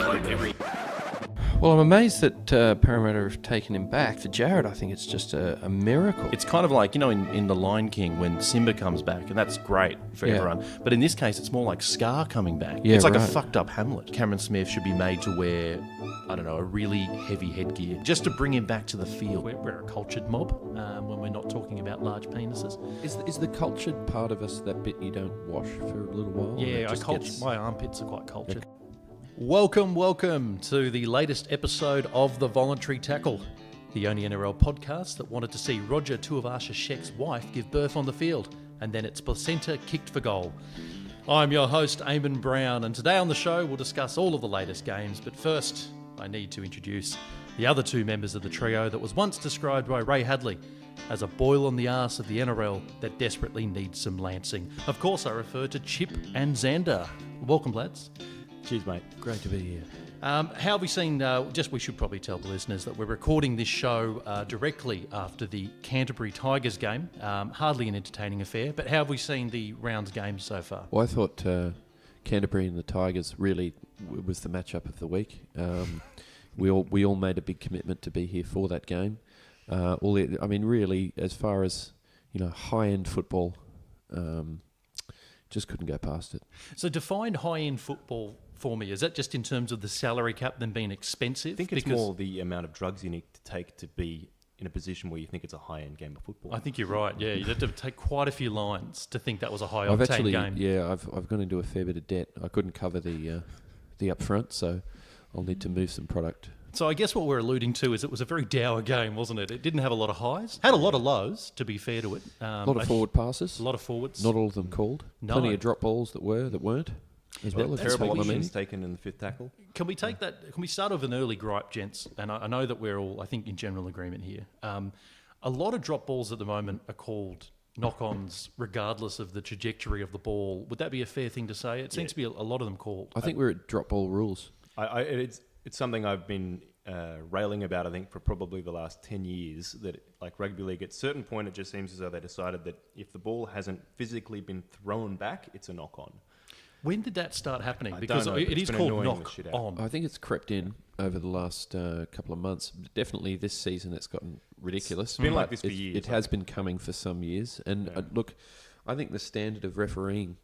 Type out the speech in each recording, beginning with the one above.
Well, I'm amazed that Parramatta have taken him back. For Jared, I think it's just a miracle. It's kind of like, in The Lion King when Simba comes back, and that's great for everyone. But in this case, it's more like Scar coming back. Yeah, it's like right. a fucked up Hamlet. Cameron Smith should be made to wear, a really heavy headgear, just to bring him back to the field. We're a cultured mob when we're not talking about large penises. Is the cultured part of us that bit you don't wash for a little while? Yeah, my armpits are quite cultured. Welcome to the latest episode of The Voluntary Tackle, the only NRL podcast that wanted to see Roger Tuivasa-Sheck's wife give birth on the field, and then its placenta kicked for goal. I'm your host, Aimon Brown, and today on the show we'll discuss all of the latest games, but first I need to introduce the other two members of the trio that was once described by Ray Hadley as a boil on the arse of the NRL that desperately needs some lancing. Of course I refer to Chip and Xander. Welcome, lads. Cheers, mate. Great to be here. How have we seen, we should probably tell the listeners that we're recording this show directly after the Canterbury Tigers game. Hardly an entertaining affair, but how have we seen the rounds games so far? Well, I thought Canterbury and the Tigers really was the matchup of the week. We all made a big commitment to be here for that game. Really, as far as high-end football, just couldn't go past it. So define high-end football for me. Is that just in terms of the salary cap them being expensive? I think it's more the amount of drugs you need to take to be in a position where you think it's a high-end game of football. I think you're right, yeah. You'd have to take quite a few lines to think that was a high-octane game. Yeah, I've gone into a fair bit of debt. I couldn't cover the upfront, so I'll need to move some product. So I guess what we're alluding to is it was a very dour game, wasn't it? It didn't have a lot of highs. Had a lot of lows, to be fair to it. A lot of forward passes. A lot of forwards. Not all of them called. No. Plenty of drop balls that weren't. As well. Terrible options taken in the fifth tackle. Can we take that? Can we start with an early gripe, gents? And I know that we're all, I think, in general agreement here. A lot of drop balls at the moment are called knock-ons, regardless of the trajectory of the ball. Would that be a fair thing to say? It seems to be a lot of them called. I think we're at drop ball rules. It's something I've been railing about, I think, for probably the last 10 years, that like rugby league, at a certain point, it just seems as though they decided that if the ball hasn't physically been thrown back, it's a knock-on. When did that start happening? Because it is called knock on. I think it's crept in over the last couple of months. Definitely this season it's gotten ridiculous. It's been like this for years. It has been coming for some years. And look, I think the standard of refereeing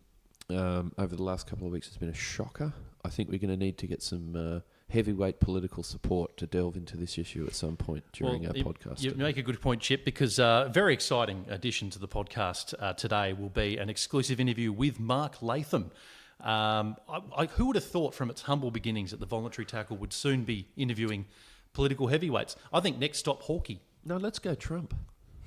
over the last couple of weeks has been a shocker. I think we're going to need to get some heavyweight political support to delve into this issue at some point during our podcast. You make a good point, Chip, because a very exciting addition to the podcast today will be an exclusive interview with Mark Latham. Who would have thought from its humble beginnings that the Voluntary Tackle would soon be interviewing political heavyweights? I think next stop, Hawkey. No, let's go Trump.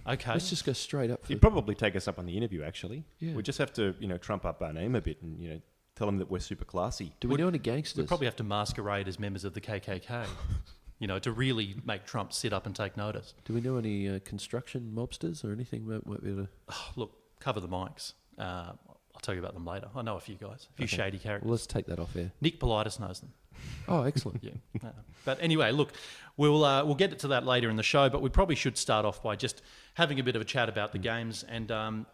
Okay. Let's just go straight up. He'd probably take us up on the interview, actually. Yeah. We just have to, trump up our name a bit and, tell them that we're super classy. Do we know any gangsters? We'd probably have to masquerade as members of the KKK, to really make Trump sit up and take notice. Do we know any construction mobsters or anything that might be able to... Look, cover the mics. I'll tell you about them later. I know a few guys, a few shady characters. Well, let's take that off air. Nick Politis knows them. Oh, excellent. Yeah. But anyway, look, we'll get to that later in the show, but we probably should start off by just having a bit of a chat about the games and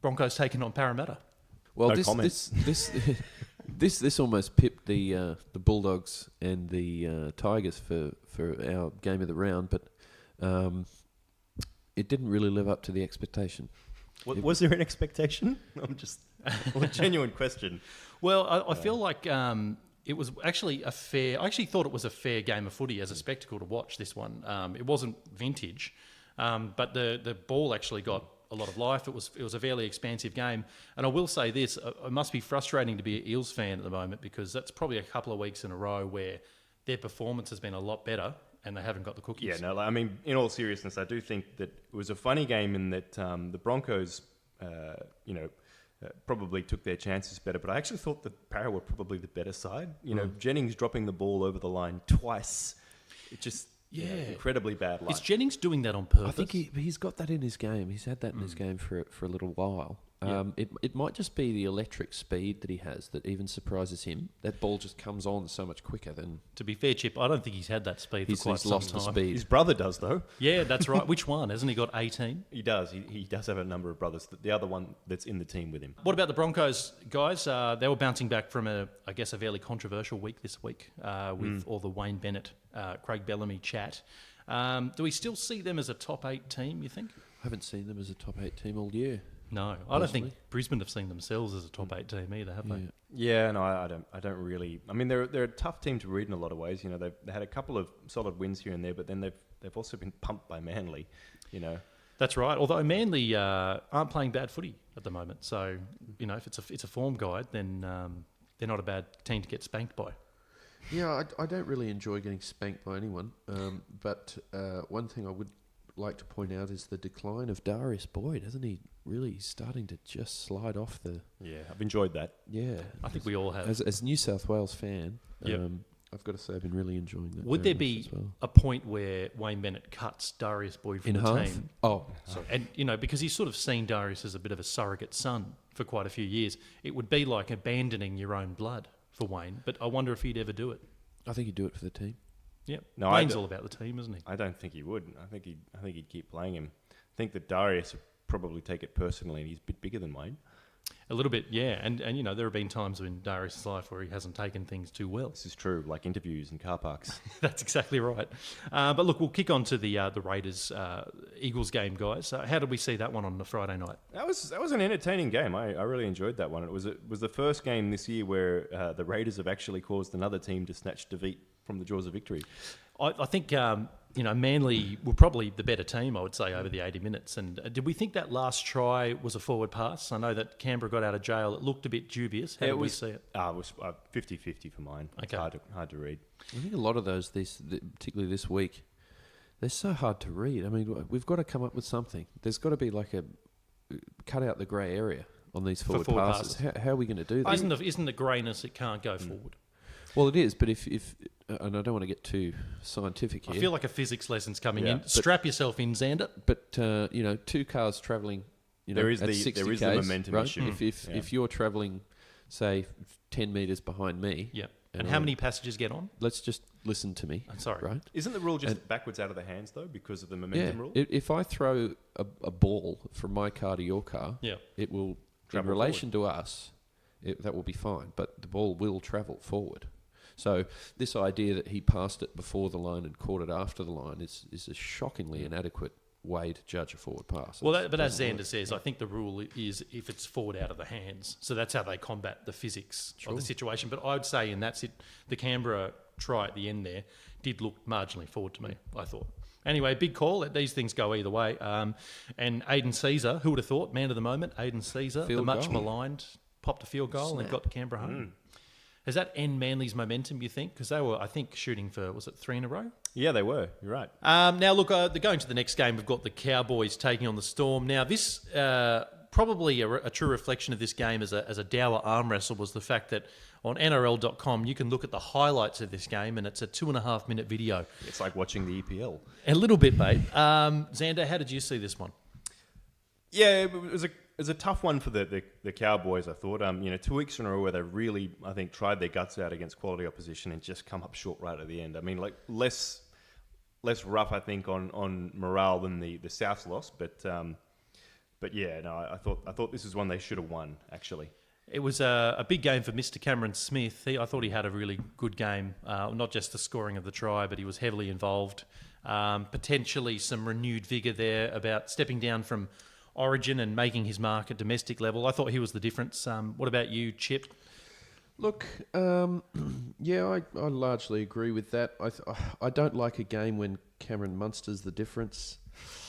Broncos taking on Parramatta. Well, No this almost pipped the Bulldogs and the Tigers for our game of the round, but it didn't really live up to the expectation. Was there an expectation? A genuine question. Well, I feel like it was actually I actually thought it was a fair game of footy as a spectacle to watch this one. It wasn't vintage, but the ball actually got a lot of life. It was a fairly expansive game. And I will say this, it must be frustrating to be an Eels fan at the moment because that's probably a couple of weeks in a row where their performance has been a lot better and they haven't got the cookies. Yeah, no, in all seriousness, I do think that it was a funny game in that the Broncos, probably took their chances better, but I actually thought that Para were probably the better side. Jennings dropping the ball over the line twice, it just... Yeah, incredibly bad luck. Is Jennings doing that on purpose? I think he's got that in his game. He's had that in his game for a little while. It might just be the electric speed that he has that even surprises him. That ball just comes on so much quicker than... To be fair, Chip, I don't think he's had that speed for quite some lost time. the speed. His brother does, though. Yeah, that's right. Which one? Hasn't he got 18? He does. He does have a number of brothers. The other one that's in the team with him. What about the Broncos, guys? They were bouncing back from a fairly controversial week this week with all the Wayne Bennett, Craig Bellamy chat. Do we still see them as a top 8 team, you think? I haven't seen them as a top 8 team all year. No, I don't think Brisbane have seen themselves as a top 8 team either, have they? Yeah, no, I don't really. I mean, they're a tough team to read in a lot of ways. You know, they had a couple of solid wins here and there, but then they've also been pumped by Manly. You know, that's right. Although Manly aren't playing bad footy at the moment, so you know, if it's a form guide, then they're not a bad team to get spanked by. Yeah, I don't really enjoy getting spanked by anyone. But one thing I would like to point out is the decline of Darius Boyd. Hasn't he really starting to just slide off the... Yeah, I've enjoyed that. Yeah. I think we all have. As a New South Wales fan, Yep. I've got to say I've been really enjoying that. Would there be as well. a point where Wayne Bennett cuts Darius Boyd from In the half? team? Oh, sorry. And, you know, because he's sort of seen Darius as a bit of a surrogate son for quite a few years, it would be like abandoning your own blood for Wayne, but I wonder if he'd ever do it. I think he'd do it for the team. Yep. No, Wayne's all about the team, isn't he? I don't think he would. I think he'd keep playing him. I think that Darius would probably take it personally, and he's a bit bigger than Wayne. A little bit, yeah. And you know, there have been times in Darius' life where he hasn't taken things too well. This is true, like interviews and car parks. That's exactly right. But look, we'll kick on to the Raiders Eagles game, guys. How did we see that one on the Friday night? That was an entertaining game. I really enjoyed that one. It was the first game this year where the Raiders have actually caused another team to snatch defeat from the jaws of victory. I think you know, Manly were probably the better team, I would say, over the 80 minutes. And did we think that last try was a forward pass? I know that Canberra got out of jail. It looked a bit dubious. How did we see it? It was 50-50 for mine. Okay. It's hard to read. I think a lot of those, particularly this week, they're so hard to read. I mean, we've got to come up with something. There's got to be like cut out the grey area on these forward passes. How are we going to do that? Isn't the greyness it can't go forward? Well, it is, but if and I don't want to get too scientific here. I feel like a physics lesson's coming in. Strap yourself in, Xander. But you know, two cars travelling, there is at the 60 there is k's, the momentum right? issue. If you're travelling, say 10 metres behind me, Yeah. And how many passengers get on? let's just listen to me. I'm sorry. Right? Isn't the rule just backwards out of the hands though, because of the momentum rule? If I throw a ball from my car to your car, Yeah. it will, in Travel relation to us, that will be fine. But the ball will travel forward. So this idea that he passed it before the line and caught it after the line is a shockingly inadequate way to judge a forward pass. Well, but as Xander says, I think the rule is if it's forward out of the hands. So that's how they combat the physics of the situation. But I'd say in that the Canberra try at the end there did look marginally forward to me, I thought. Anyway, big call. These things go either way. And Aidan Caesar, who would have thought, man of the moment, Aidan Caesar, the much maligned, popped a field goal and got Canberra home. Does that end Manly's momentum, you think? Because they were, I think, shooting for, was it 3 in a row? Yeah, they were. You're right. Now, look, going to the next game, we've got the Cowboys taking on the Storm. Now, this probably a true reflection of this game as a dour arm wrestle was the fact that on NRL.com you can look at the highlights of this game and it's a 2.5 minute video. It's like watching the EPL. A little bit, mate. Xander, how did you see this one? Yeah, it was a tough one for the Cowboys, I thought. 2 weeks in a row where they really, I think, tried their guts out against quality opposition and just come up short right at the end. I mean, like less rough, I think, on morale than the South's loss, but yeah, no, I thought this was one they should have won, actually. It was a big game for Mr. Cameron Smith. I thought he had a really good game, not just the scoring of the try, but he was heavily involved. Potentially some renewed vigour there about stepping down from Origin and making his mark at domestic level. I thought he was the difference. What about you, Chip? Look, yeah, I largely agree with that. I don't like a game when Cameron Munster's the difference.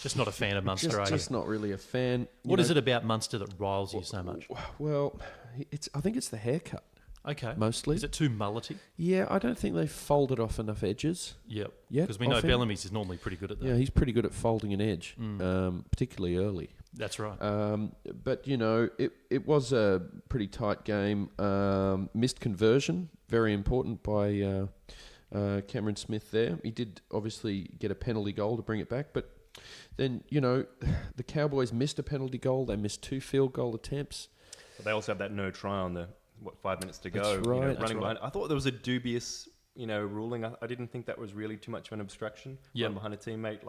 Just not a fan of Munster, are you? Just not really a fan. What is it about Munster that riles you so much? Well, I think it's the haircut. Okay. Mostly. Is it too mullety? Yeah, I don't think they've folded off enough edges. Yep. Yeah, because we know Bellamy's is normally pretty good at that. Yeah, he's pretty good at folding an edge, particularly early. That's right. But, it was a pretty tight game. Missed conversion, very important by Cameron Smith there. He did obviously get a penalty goal to bring it back, but then, the Cowboys missed a penalty goal. They missed 2 field goal attempts. But they also have that no try on the 5 minutes to go. That's right. Running behind. I thought there was a dubious, ruling. I didn't think that was really too much of an obstruction. Run behind a teammate,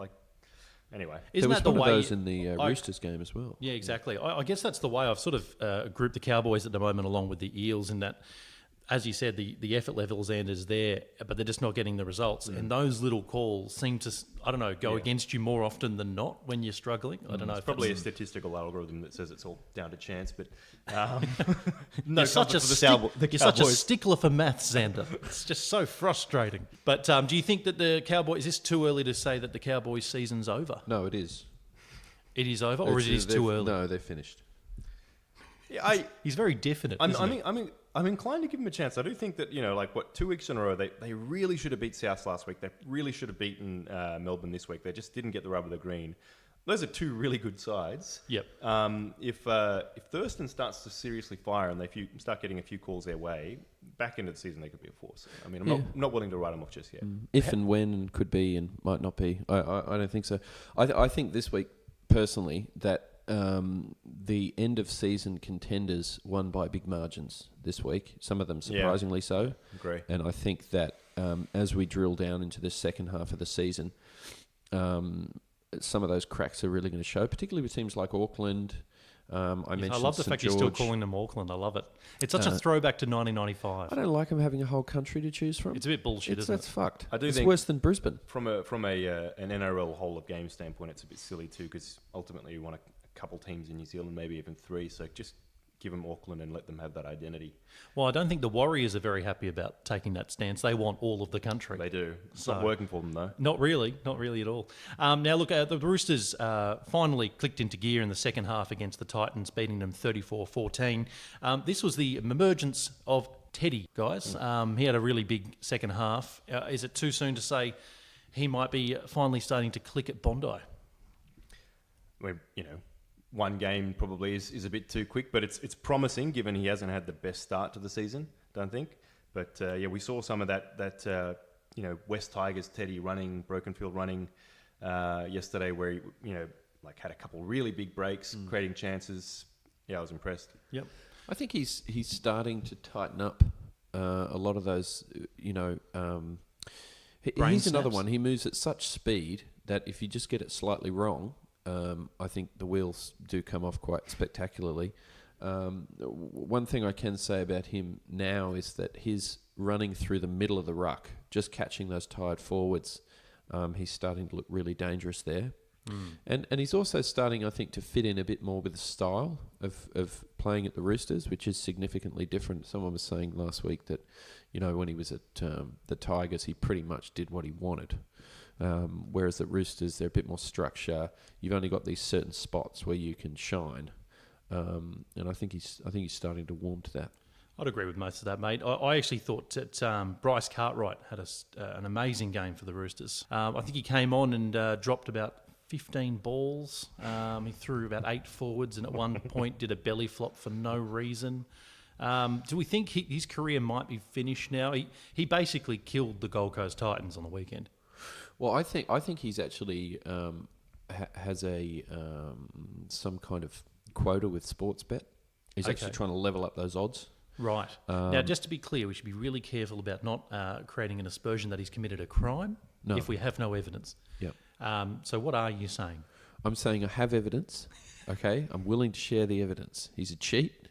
anyway. Isn't there was that one the of way those in the Roosters game as well. Yeah, exactly. I guess that's the way I've sort of grouped the Cowboys at the moment along with the Eels in that, as you said, the effort levels is there, but they're just not getting the results. And those little calls seem to, go against you more often than not when you're struggling. I don't know. It's probably a statistical algorithm that says it's all down to chance, but you're such a stickler for maths, Xander. It's just so frustrating. But do you think that the Cowboys, is this too early to say that the Cowboys season's over? No, it is. It is over, or is it too early? No, they're finished. Yeah, he's very definite. I'm inclined to give him a chance. I do think that 2 weeks in a row they really should have beat South last week. They really should have beaten Melbourne this week. They just didn't get the rub of the green. Those are 2 really good sides. Yep. If Thurston starts to seriously fire and they start getting a few calls their way, back into the season they could be a force. I mean, I'm not willing to write them off just yet. If and when could be and might not be. I don't think so. I think this week personally that. The end of season contenders won by big margins this week. Some of them surprisingly so. Agree. And I think that as we drill down into the second half of the season, some of those cracks are really going to show, particularly with teams like Auckland. I love the fact you're still calling them Auckland. I love it. It's such a throwback to 1995. I don't like them having a whole country to choose from. It's a bit bullshit, isn't it? That's fucked. I do it's think worse than Brisbane. From an NRL whole of game standpoint, it's a bit silly too because ultimately you want a couple teams in New Zealand, maybe even 3. So just give them Auckland and let them have that identity. Well, I don't think the Warriors are very happy about taking that stance. They want all of the country. They do. It's not working for them, though. Not really at all. Now, look, the Roosters finally clicked into gear in the second half against the Titans, beating them 34-14. This was the emergence of Teddy, guys. He had a really big second half. Is it too soon to say he might be finally starting to click at Bondi? Well, one game probably is a bit too quick, but it's promising given he hasn't had the best start to the season, don't think. But we saw some of that West Tigers Teddy running, Brokenfield running yesterday, where he had a couple really big breaks, creating chances. Yeah, I was impressed. Yep, I think he's starting to tighten up a lot of those. He's another one. He moves at such speed that if you just get it slightly wrong. I think the wheels do come off quite spectacularly. One thing I can say about him now is that his running through the middle of the ruck, just catching those tired forwards, he's starting to look really dangerous there. And he's also starting, I think, to fit in a bit more with the style of playing at the Roosters, which is significantly different. Someone was saying last week that, when he was at the Tigers, he pretty much did what he wanted. Whereas at Roosters, they're a bit more structure. You've only got these certain spots where you can shine, and I think he's starting to warm to that. I'd agree with most of that, mate. I actually thought that Bryce Cartwright had an amazing game for the Roosters. I think he came on and dropped about 15 balls. He threw about 8 forwards, and at one point did a belly flop for no reason. Do we think his career might be finished now? He basically killed the Gold Coast Titans on the weekend. Well, I think he's actually has a some kind of quota with Sportsbet. He's actually trying to level up those odds. Right. Now, just to be clear, we should be really careful about not creating an aspersion that he's committed a crime if we have no evidence. Yep. So what are you saying? I'm saying I have evidence. Okay, I'm willing to share the evidence. He's a cheat.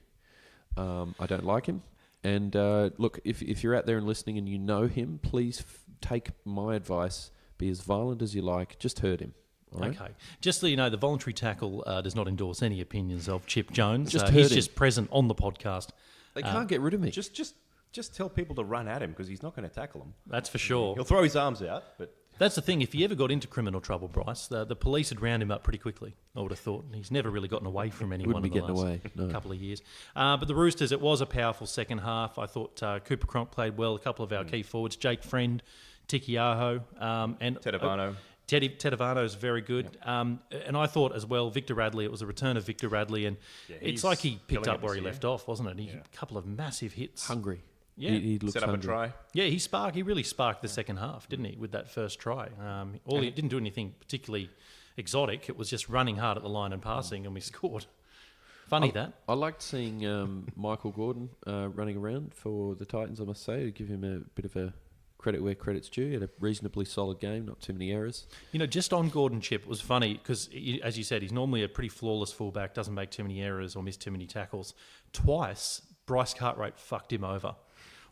I don't like him. And look, if you're out there and listening and you know him, please take my advice. Be as violent as you like. Just hurt him. All right? Okay. Just so you know, the voluntary tackle does not endorse any opinions of Chip Jones. Just he's him. just present on the podcast. They can't get rid of me. Just tell people to run at him because he's not going to tackle them. That's for sure. He'll throw his arms out, but... That's the thing. If he ever got into criminal trouble, Bryce, the police would round him up pretty quickly, I would have thought. He's never really gotten away from anyone in the last couple of years. But the Roosters, it was a powerful second half. I thought Cooper Cronk played well, a couple of our key forwards, Jake Friend, Tiki Aho, and... Tedavano. Tedavano is very good. Yep. And I thought as well, Victor Radley, it was a return of Victor Radley, and it's like he picked up where he left off, wasn't it? A couple of massive hits. Hungry. Yeah. He looks set up hungry. a try. Yeah, he really sparked the second half, didn't he, with that first try? He didn't do anything particularly exotic. It was just running hard at the line and passing, and we scored. Funny that. I liked seeing Michael Gordon running around for the Titans, I must say, to give him a bit of a credit where credit's due. He had a reasonably solid game, not too many errors. Just on Gordon, Chip, it was funny because, as you said, he's normally a pretty flawless fullback, doesn't make too many errors or miss too many tackles. Twice, Bryce Cartwright fucked him over.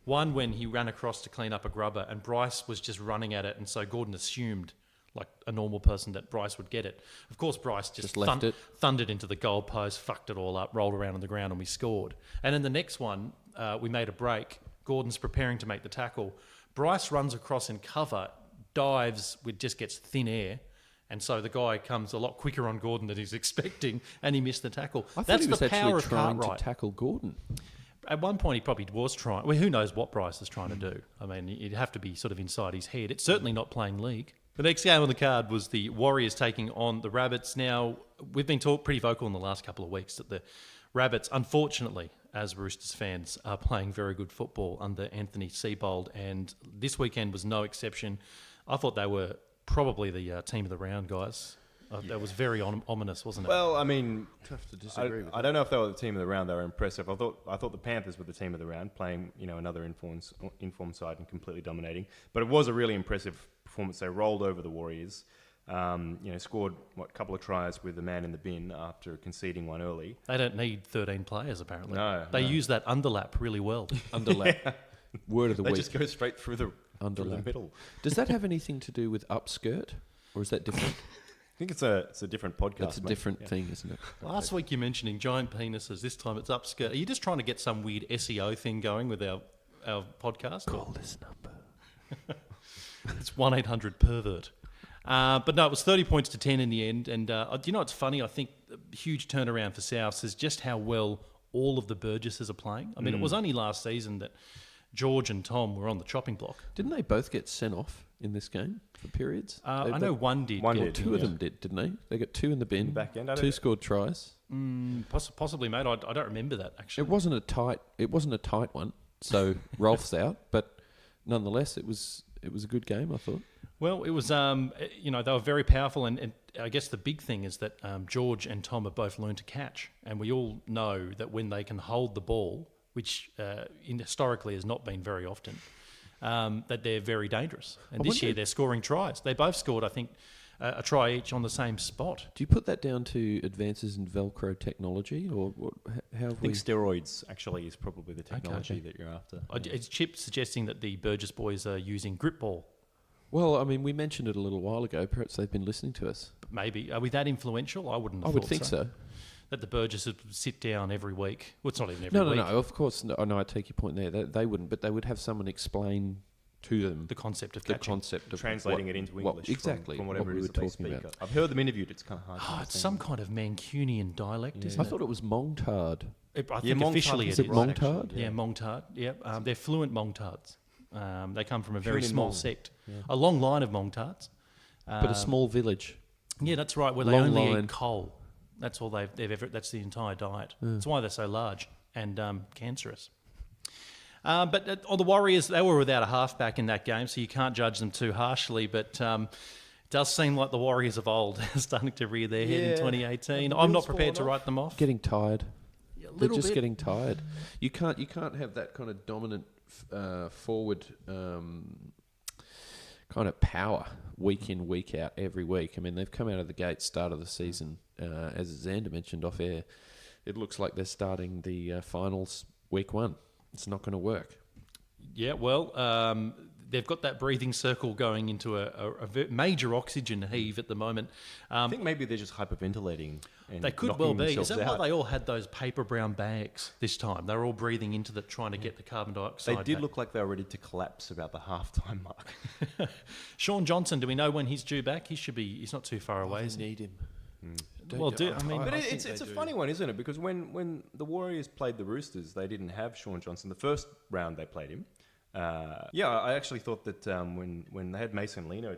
One when he ran across to clean up a grubber and Bryce was just running at it, and so Gordon assumed, like a normal person, that Bryce would get it. Of course, Bryce just left it. Thundered into the goal post, fucked it all up, rolled around on the ground, and we scored. And then the next one, we made a break. Gordon's preparing to make the tackle. Bryce runs across in cover, dives, just gets thin air, and so the guy comes a lot quicker on Gordon than he's expecting, and he missed the tackle. I thought That's he was the power actually of trying Cartwright. to tackle Gordon. At one point, he probably was trying. Well, who knows what Bryce is trying to do? I mean, it'd have to be sort of inside his head. It's certainly not playing league. The next game on the card was the Warriors taking on the Rabbits. Now, we've been pretty vocal in the last couple of weeks that the Rabbits, unfortunately, as Roosters fans, are playing very good football under Anthony Seibold, and this weekend was no exception. I thought they were probably the team of the round, guys. That was very ominous, wasn't it? Well, I mean, Tough to disagree with. I don't know if they were the team of the round. They were impressive. I thought the Panthers were the team of the round, playing another informed side and completely dominating. But it was a really impressive performance. They rolled over the Warriors. Scored a couple of tries with the man in the bin after conceding one early. They don't need 13 players, apparently. No, they use that underlap really well. Underlap. Word of the They week. just go straight through the Underlap. middle. Does that have anything to do with upskirt, or is that different? I think it's a different podcast. That's a mate. different thing, isn't it? Last week you're mentioning giant penises. This time it's upskirt. Are you just trying to get some weird SEO thing going with our podcast? Call this number. It's 1-800-PERVERT. But no, it was 30 points to 10 in the end. And do you know what's funny? I think a huge turnaround for Souths is just how well all of the Burgesses are playing. I mean, it was only last season that George and Tom were on the chopping block. Didn't they both get sent off in this game for periods? I know one did. One Well, did, two of them did, didn't they? They got two in the bin. Back end. Two scored tries. Possibly, mate. I don't remember that, actually. It wasn't a tight one. So Rolf's out, but nonetheless, it was a good game, I thought. Well, it was, they were very powerful, and I guess the big thing is that George and Tom have both learned to catch, and we all know that when they can hold the ball, which historically has not been very often, that they're very dangerous. And this year they're scoring tries. They both scored, I think, a try each on the same spot. Do you put that down to advances in Velcro technology, or how have I think steroids actually is probably the technology that you're after. Is Chip suggesting that the Burgess boys are using grip ball? Well, I mean, we mentioned it a little while ago. Perhaps they've been listening to us. Maybe. Are we that influential? I wouldn't have I would thought think so. That the Burgesses would sit down every week. Well, it's not even every week. No, of course. No, I take your point there. They wouldn't, but they would have someone explain to them The concept of the catching. concept of Translating it into English exactly from whatever what it we is were that they talking speak. about. I've heard them interviewed. It's kind of hard to Oh, it's understand. some kind of Mancunian dialect, isn't I it? thought it was Mongtard. I Yeah, think Mongtard officially is it Is is. it right, Mongtard? actually, Yeah, Mongtard. Yeah, they're fluent Mongtards. They come from a very Fluent in small Mong. sect, a long line of Mongtards. But a small village. Yeah, that's right. Where they long only line. eat coal. That's all they've ever. That's the entire diet. That's why they're so large and cancerous. But on the Warriors, they were without a halfback in that game, so you can't judge them too harshly. But it does seem like the Warriors of old are starting to rear their head in 2018. I'm not prepared to write them off. Getting tired. They're little just bit. getting tired. You can't have that kind of dominant forward kind of power week in, week out, every week. I mean, they've come out of the gate start of the season, as Xander mentioned off air. It looks like they're starting the finals week one. It's not going to work. Yeah, well, they've got that breathing circle going into a major oxygen heave at the moment. I think maybe they're just hyperventilating. And They could knocking well be. Is themselves that why out. they all had those paper brown bags this time? They were all breathing into the, trying to get the carbon dioxide. They did back. look like they were ready to collapse about the halftime mark. Sean Johnson, do we know when he's due back? He's not too far away. Is he? Need him. Well, I mean, But it's a funny one, isn't it? Because when the Warriors played the Roosters, they didn't have Sean Johnson. The first round they played him. I actually thought that when they had Mason Lino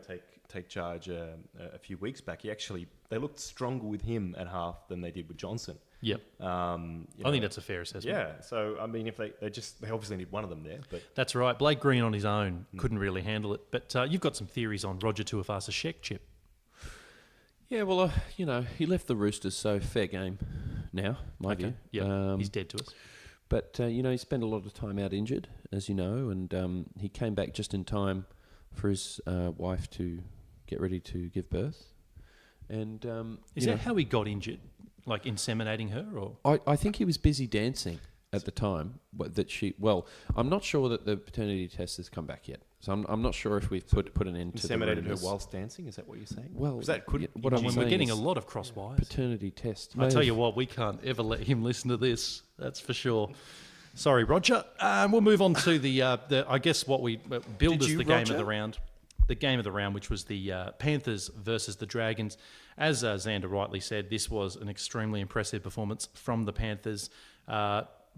take charge a few weeks back, they looked stronger with him at half than they did with Johnson. Yep. I think that's a fair assessment. Yeah. So I mean, if they obviously need one of them there, but That's right. Blake Green on his own couldn't really handle it. But you've got some theories on Roger Tuivasa-Sheck, Chip. Yeah, well, he left the Roosters, so fair game now, my view. Yeah, he's dead to us. But, he spent a lot of time out injured, as you know, and he came back just in time for his wife to get ready to give birth. And Is that how he got injured? Like inseminating her? Or I think he was busy dancing at the time. I'm not sure that the paternity test has come back yet. So I'm not sure if we've put an end to the inseminated her rumours. whilst dancing? Is that what you're saying? Well, that could. what I'm we're saying getting a is lot of cross wires. paternity test. I tell you what, we can't ever let him listen to this. That's for sure. Sorry, Roger. We'll move on to the I guess what we billed as the game of the round. The game of the round, which was the Panthers versus the Dragons. As Xander rightly said, this was an extremely impressive performance from the Panthers.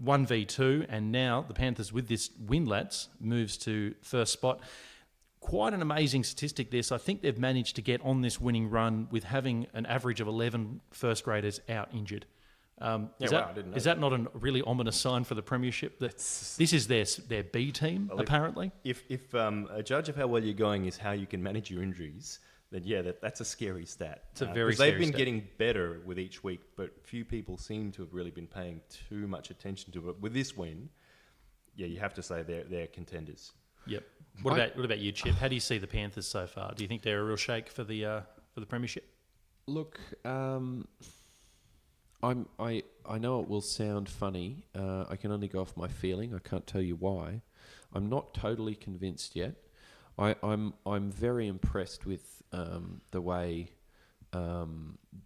1v2, and now the Panthers, with this win, lads, moves to first spot. Quite an amazing statistic, this. I think they've managed to get on this winning run with having an average of 11 first graders out injured. I didn't know is that not a really ominous sign for the premiership? That this is their B team, well, apparently? If a judge of how well you're going is how you can manage your injuries, then that's a scary stat. It's a very scary stat. They've been stat. getting better with each week, but few people seem to have really been paying too much attention to it. With this win, you have to say they're contenders. Yep. What about you, Chip? How do you see the Panthers so far? Do you think they're a real shake for the premiership? Look, I know it will sound funny. I can only go off my feeling. I can't tell you why. I'm not totally convinced yet. I'm very impressed with the way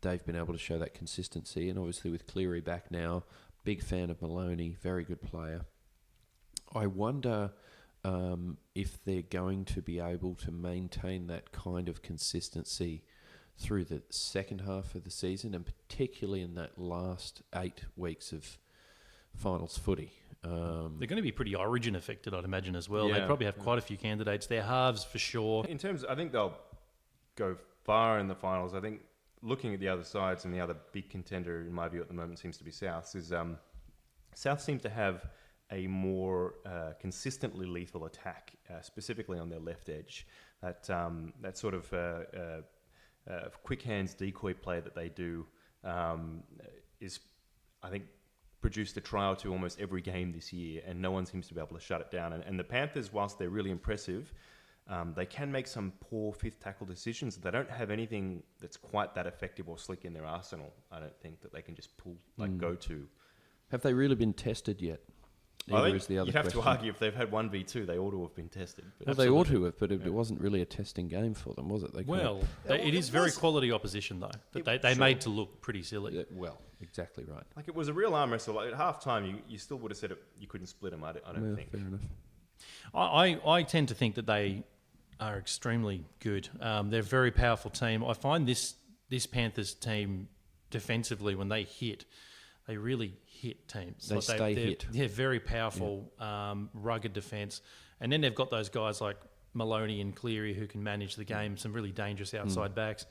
they've been able to show that consistency, and obviously with Cleary back now, big fan of Maloney, very good player. I wonder if they're going to be able to maintain that kind of consistency through the second half of the season, and particularly in that last 8 weeks of finals footy. They're going to be pretty Origin affected, I'd imagine, as well. Yeah. They probably have quite a few candidates. They're halves for sure. In terms, I think they'll go far in the finals. I think looking at the other sides, and the other big contender, in my view, at the moment seems to be South. South seems to have a more consistently lethal attack, specifically on their left edge. That sort of quick hands decoy play that they do is, I think, produced a try or two almost every game this year, and no one seems to be able to shut it down. And the Panthers, whilst they're really impressive, they can make some poor fifth tackle decisions. They don't have anything that's quite that effective or slick in their arsenal, I don't think, that they can just pull, go to. Have they really been tested yet? I think is the other you'd have question. to argue if they've had 1v2, they ought to have been tested. Well, they ought to have, but it wasn't really a testing game for them, was it? It is very quality opposition, though. That they made to look pretty silly. Well, exactly right. Like, it was a real arm wrestle. Like, at half time, you still would have said you couldn't split them, I don't think. Fair enough. I tend to think that they are extremely good. They're a very powerful team. I find this Panthers team defensively, when they hit, they really hit teams. They stay hit. They're very powerful, rugged defence. And then they've got those guys like Maloney and Cleary who can manage the game, some really dangerous outside backs.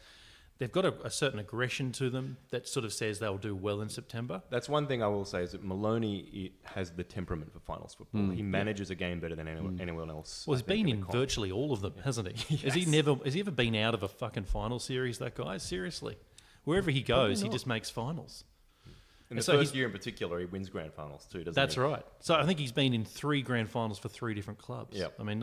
They've got a certain aggression to them that sort of says they'll do well in September. That's one thing I will say, is that Maloney has the temperament for finals football. He manages a game better than anyone else. Well, he's been in virtually all of them, hasn't he? Yes. Has he ever been out of a fucking final series, that guy? Seriously. Wherever he goes, he just makes finals. In the first year in particular, he wins grand finals too, doesn't he? That's right. So I think he's been in 3 grand finals for 3 different clubs. Yep. I mean,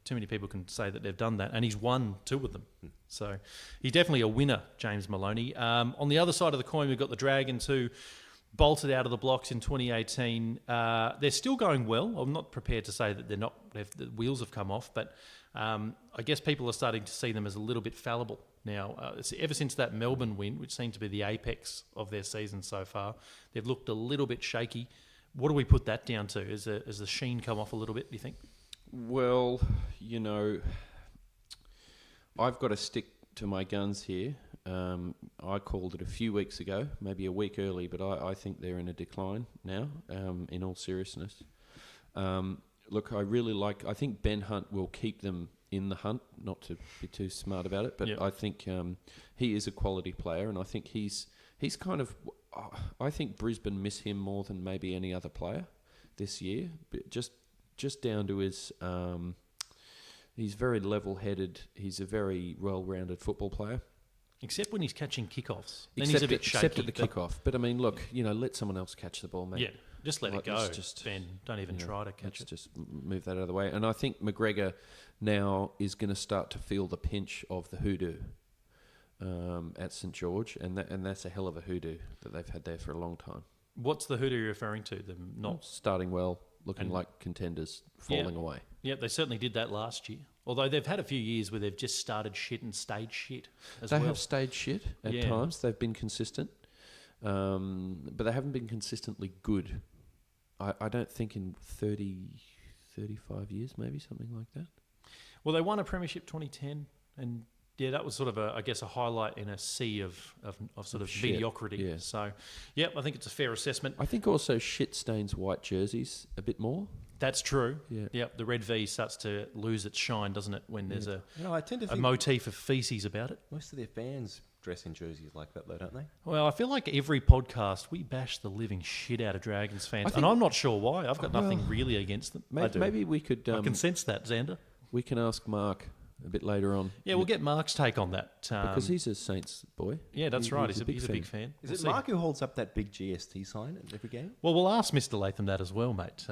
too many people can say that they've done that, and he's won 2 of them. So he's definitely a winner, James Maloney. On the other side of the coin, we've got the Dragons, who bolted out of the blocks in 2018. They're still going well. I'm not prepared to say that the wheels have come off, but I guess people are starting to see them as a little bit fallible now. Ever since that Melbourne win, which seemed to be the apex of their season so far, they've looked a little bit shaky. What do we put that down to? Has the sheen come off a little bit, do you think? Well, I've got to stick to my guns here. I called it a few weeks ago, maybe a week early, but I think they're in a decline now, in all seriousness. Look, I think Ben Hunt will keep them in the hunt, not to be too smart about it, but I think he is a quality player, and I think he's kind of... I think Brisbane miss him more than maybe any other player this year, but just down to his... he's very level-headed. He's a very well-rounded football player. Except when he's catching kickoffs. Then he's a bit shaky. Except at the kickoff. But I mean, look, let someone else catch the ball, mate. Yeah, just let it go. Ben, don't even try to catch let's it. just move that out of the way. And I think McGregor now is going to start to feel the pinch of the hoodoo at St George, and that's a hell of a hoodoo that they've had there for a long time. What's the hoodoo you're referring to? Them not starting well, looking like contenders, falling away. Yeah, they certainly did that last year. Although they've had a few years where they've just started shit and stayed shit as well. They have stayed shit at times. They've been consistent, but they haven't been consistently good. I don't think in 30, 35 years, maybe, something like that. Well, they won a premiership 2010, and yeah, that was sort of a highlight in a sea of sort of shit. mediocrity. Yeah. So, yeah, I think it's a fair assessment. I think also shit stains white jerseys a bit more. That's true. Yeah. Yep, the red V starts to lose its shine, doesn't it, when there's I tend to a think motif of feces about it. most of their fans dress in jerseys like that, though, don't they? Well, I feel like every podcast we bash the living shit out of Dragons fans, and I'm not sure why. I've got nothing really against them. Maybe we could. I can sense that, Xander. We can ask Mark a bit later on. Yeah, we'll get Mark's take on that. Because he's a Saints boy. Yeah, that's right. He's a big fan. Is it Mark who holds up that big GST sign at every game? Well, we'll ask Mr. Latham that as well, mate.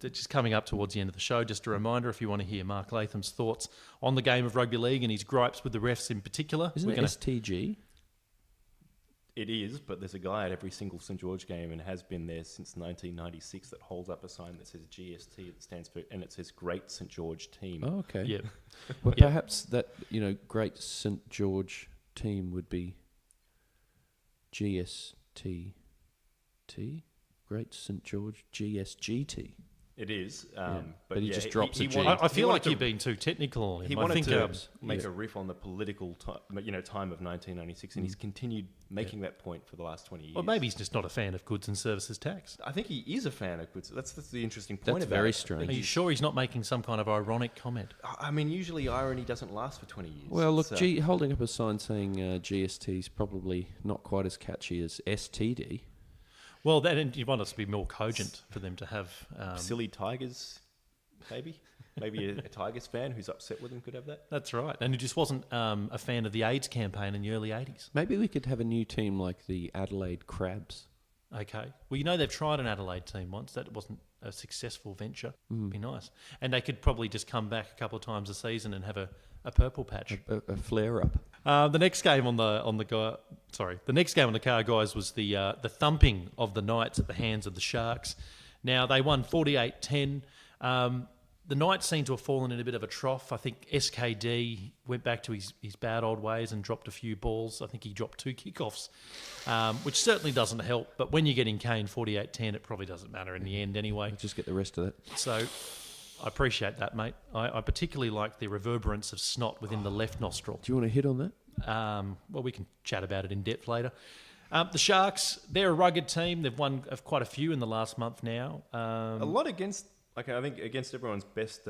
Just coming up towards the end of the show, just a reminder, if you want to hear Mark Latham's thoughts on the game of rugby league and his gripes with the refs in particular. Isn't it STG? It is, but there's a guy at every single St George game and has been there since 1996 that holds up a sign that says GST. It stands for, and it says Great St George Team. Oh, okay. Yeah. Well, perhaps that Great St George Team would be GSTT. Great St George GSGT. It is, but he just drops a G. I feel like you're being too technical on him. He wanted to make a riff on the political time of 1996, and he's continued making that point for the last 20 years. Well, maybe he's just not a fan of goods and services tax. I think he is a fan of goods. That's the interesting point. That's about very it. strange. Are you sure he's not making some kind of ironic comment? I mean, usually irony doesn't last for 20 years. Well, look, holding up a sign saying GST is probably not quite as catchy as STD. Well, then you want us to be more cogent for them to have... silly Tigers, maybe? Maybe a Tigers fan who's upset with them could have that. That's right. And he just wasn't a fan of the AIDS campaign in the early 80s. Maybe we could have a new team like the Adelaide Crabs. Okay. Well, they've tried an Adelaide team once. That wasn't a successful venture. It'd be nice. And they could probably just come back a couple of times a season and have a purple patch. A flare-up. The next game on the card, guys, was the thumping of the Knights at the hands of the Sharks. Now, they won 48-10. The Knights seem to have fallen in a bit of a trough. I think SKD went back to his bad old ways and dropped a few balls. I think he dropped 2 kickoffs, which certainly doesn't help. But when you're getting caned 48-10, it probably doesn't matter in the end anyway. I'll just get the rest of that. So I appreciate that, mate. I particularly like the reverberance of snot within the left nostril. Do you want to hit on that? Well, we can chat about it in depth later. The Sharks, they're a rugged team. They've won quite a few in the last month now. A lot against... I think against everyone's best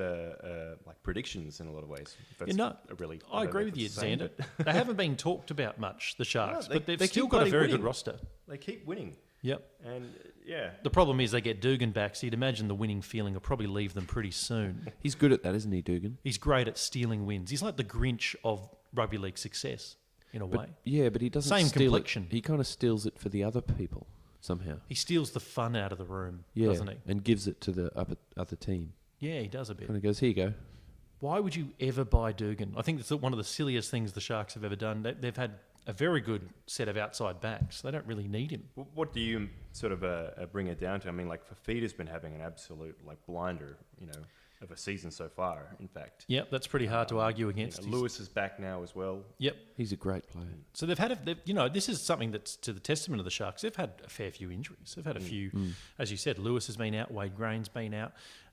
predictions in a lot of ways. I agree with you, Xander. They haven't been talked about much, the Sharks, but they've still got a very good roster. They keep winning. Yep. And yeah. The problem is they get Dugan back, so you'd imagine the winning feeling will probably leave them pretty soon. He's good at that, isn't he, Dugan? He's great at stealing wins. He's like the Grinch of rugby league success, in a way. Yeah, but he doesn't Same steal complexion. He kind of steals it for the other people. Somehow he steals the fun out of the room, doesn't he? And gives it to the other team. Yeah, he does a bit. Kind of goes, here you go. Why would you ever buy Dugan? I think that's one of the silliest things the Sharks have ever done. They've had a very good set of outside backs. They don't really need him. What do you sort of bring it down to? I mean, like Fafita's been having an absolute blinder, of a season so far, in fact. Yep, that's pretty hard to argue against. Lewis is back now as well. Yep. He's a great player. So they've had, this is something that's to the testament of the Sharks. They've had a fair few injuries. They've had a few, as you said, Lewis has been out, Wade Grain's been out,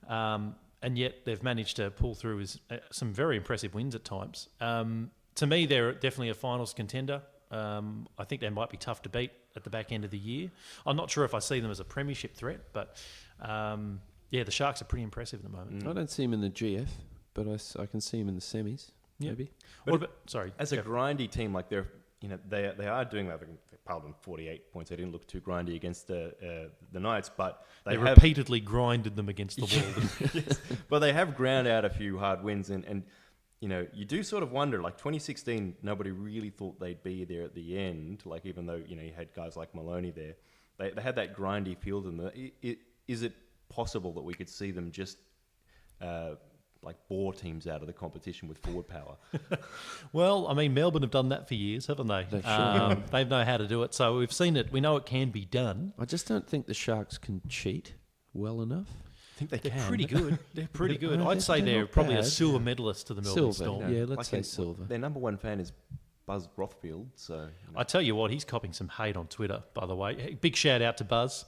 and yet they've managed to pull through some very impressive wins at times. To me, they're definitely a finals contender. I think they might be tough to beat at the back end of the year. I'm not sure if I see them as a premiership threat, but... the Sharks are pretty impressive at the moment. I don't see him in the GF, but I can see him in the semis, maybe. As a grindy team, they are doing that. They piled on 48 points. They didn't look too grindy against the Knights, but they repeatedly grinded them against the wall. Yes, but they have ground out a few hard wins, and you do sort of wonder, like 2016, nobody really thought they'd be there at the end. Like, even though, you had guys like Maloney there, they had that grindy feel to them. Is it possible that we could see them just like bore teams out of the competition with forward power? Well, I mean, Melbourne have done that for years, haven't they? They sure they know how to do it. So we've seen it. We know it can be done. I just don't think the Sharks can cheat well enough. I think they're Pretty good. They're pretty good. They're- I'd say they're they're not probably a bad. silver medalist to the Melbourne Silver, Storm. yeah, let's say silver. Their number one fan is Buzz Rothfield, so... I tell you what, he's copping some hate on Twitter, by the way. Hey, big shout out to Buzz,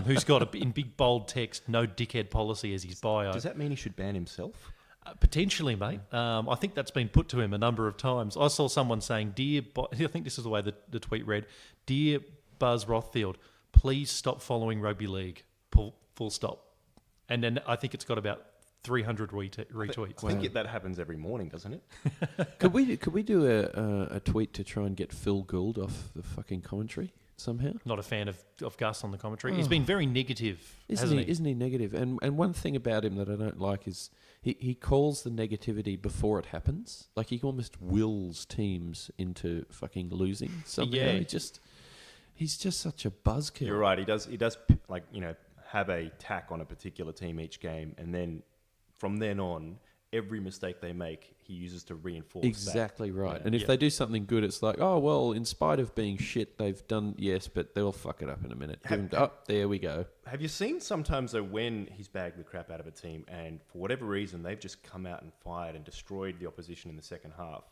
who's got in big bold text, no dickhead policy as his bio. Does that mean he should ban himself? Potentially, mate. I think that's been put to him a number of times. I saw someone saying, I think this is the way the tweet read, "Dear Buzz Rothfield, please stop following rugby league. Full stop." And then I think it's got about 300 retweets. I think that happens every morning, doesn't it? Could we do a tweet to try and get Phil Gould off the fucking commentary somehow? Not a fan of Gus on the commentary. He's been very negative, Isn't he negative? And one thing about him that I don't like is he calls the negativity before it happens. Like, he almost wills teams into fucking losing somehow. Yeah. He's just such a buzzkill. You're right. He does like, have a tack on a particular team each game, and then from then on, every mistake they make, he uses to reinforce Exactly that. right. Yeah. And if they do something good, it's like, oh, well, in spite of being shit, they've done, yes, but they'll fuck it up in a minute. There we go. Have you seen sometimes, though, when he's bagged the crap out of a team and for whatever reason they've just come out and fired and destroyed the opposition in the second half,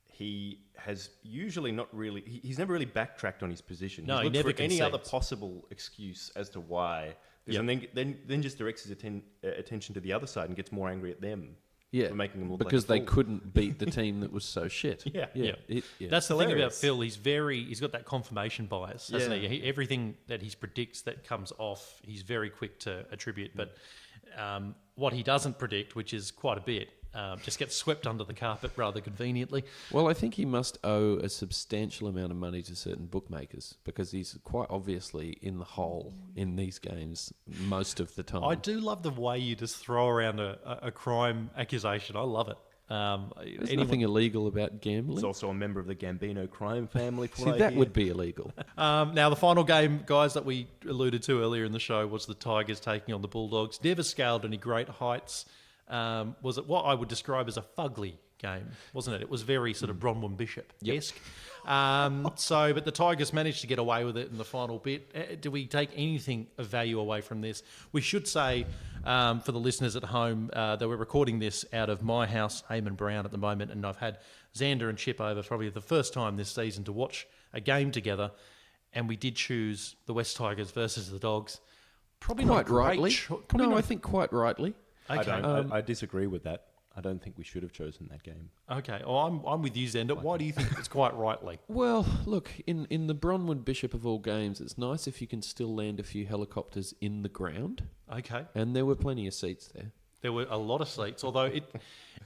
he has usually not really... He's never really backtracked on his position. No, he's he looked never for any concedes. other possible excuse as to why. Yep. And then just directs his attention to the other side and gets more angry at them. Yeah, For making them look because like a they fool. couldn't beat the team that was so shit. Yeah. That's That's the thing about hilarious. Phil. He's got that confirmation bias, hasn't Yeah. he? Everything that he predicts that comes off, he's very quick to attribute. But what he doesn't predict, which is quite a bit, just gets swept under the carpet rather conveniently. Well, I think he must owe a substantial amount of money to certain bookmakers because he's quite obviously in the hole in these games most of the time. I do love the way you just throw around a crime accusation. I love it. There's nothing illegal about gambling. He's also a member of the Gambino crime family. See, that would be illegal. Now, the final game, guys, that we alluded to earlier in the show was the Tigers taking on the Bulldogs. Never scaled any great heights. Was it what I would describe as a fugly game, wasn't it? It was very sort of Bronwyn Bishop-esque. But the Tigers managed to get away with it in the final bit. Do we take anything of value away from this? We should say, for the listeners at home, that we're recording this out of my house, Eamon Brown, at the moment, and I've had Xander and Chip over probably the first time this season to watch a game together, and we did choose the West Tigers versus the Dogs. Probably Quite not great rightly. probably No, not- I think quite rightly. Okay. I disagree with that. I don't think we should have chosen that game. Okay. Well, I'm with you, Xander. Why do you think it's quite rightly? Well, look, in the Bronwyn Bishop of all games, it's nice if you can still land a few helicopters in the ground, Okay. and there were plenty of seats there. There were a lot of seats, although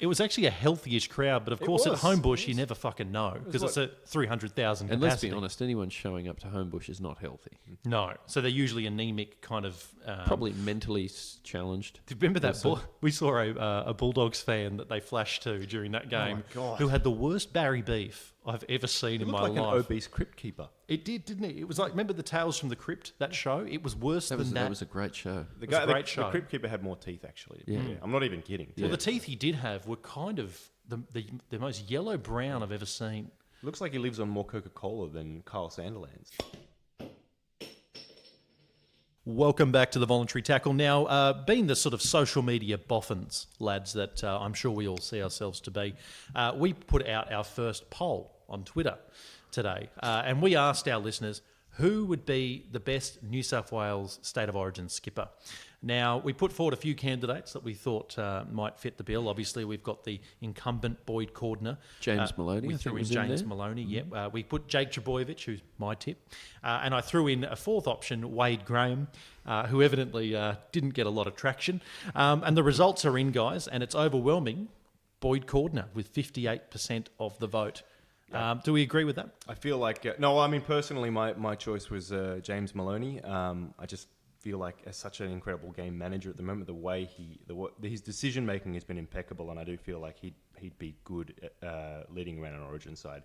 it was actually a healthy-ish crowd. But of course, at was. Homebush, you never fucking know because it's a 300,000 And capacity. let's be honest, anyone showing up to Homebush is not healthy. No, so they're usually anemic, kind of. Probably mentally challenged. Do you remember that? Also. We saw a Bulldogs fan that they flashed to during that game, God. who had the worst Barry beef I've ever seen It in looked my like an life. obese crypt keeper. It did, didn't it? It was like, remember the Tales from the Crypt, that show? It was worse That than that. was a great show. The was a great the show. crypt keeper had more teeth, actually. Yeah. I'm not even kidding. Well, the teeth he did have were kind of the most yellow brown I've ever seen. Looks like he lives on more Coca-Cola than Kyle Sanderlands. Welcome back to the Voluntary Tackle. Now, being the sort of social media boffins, lads, that I'm sure we all see ourselves to be, we put out our first poll on Twitter today, and we asked our listeners who would be the best New South Wales State of Origin skipper. Now, we put forward a few candidates that we thought might fit the bill. Obviously, we've got the incumbent Boyd Cordner. James Maloney, We I think, threw in was in James there. Maloney, yep. We put Jake Trbojevic, who's my tip. And I threw in a fourth option, Wade Graham, who evidently didn't get a lot of traction. And the results are in, guys, and it's overwhelming. Boyd Cordner with 58% of the vote. Do we agree with that? I feel like... no, I mean, personally, my choice was James Maloney. feel like as such an incredible game manager at the moment. The way his decision making has been impeccable, and I do feel like he'd be good at leading around an Origin side.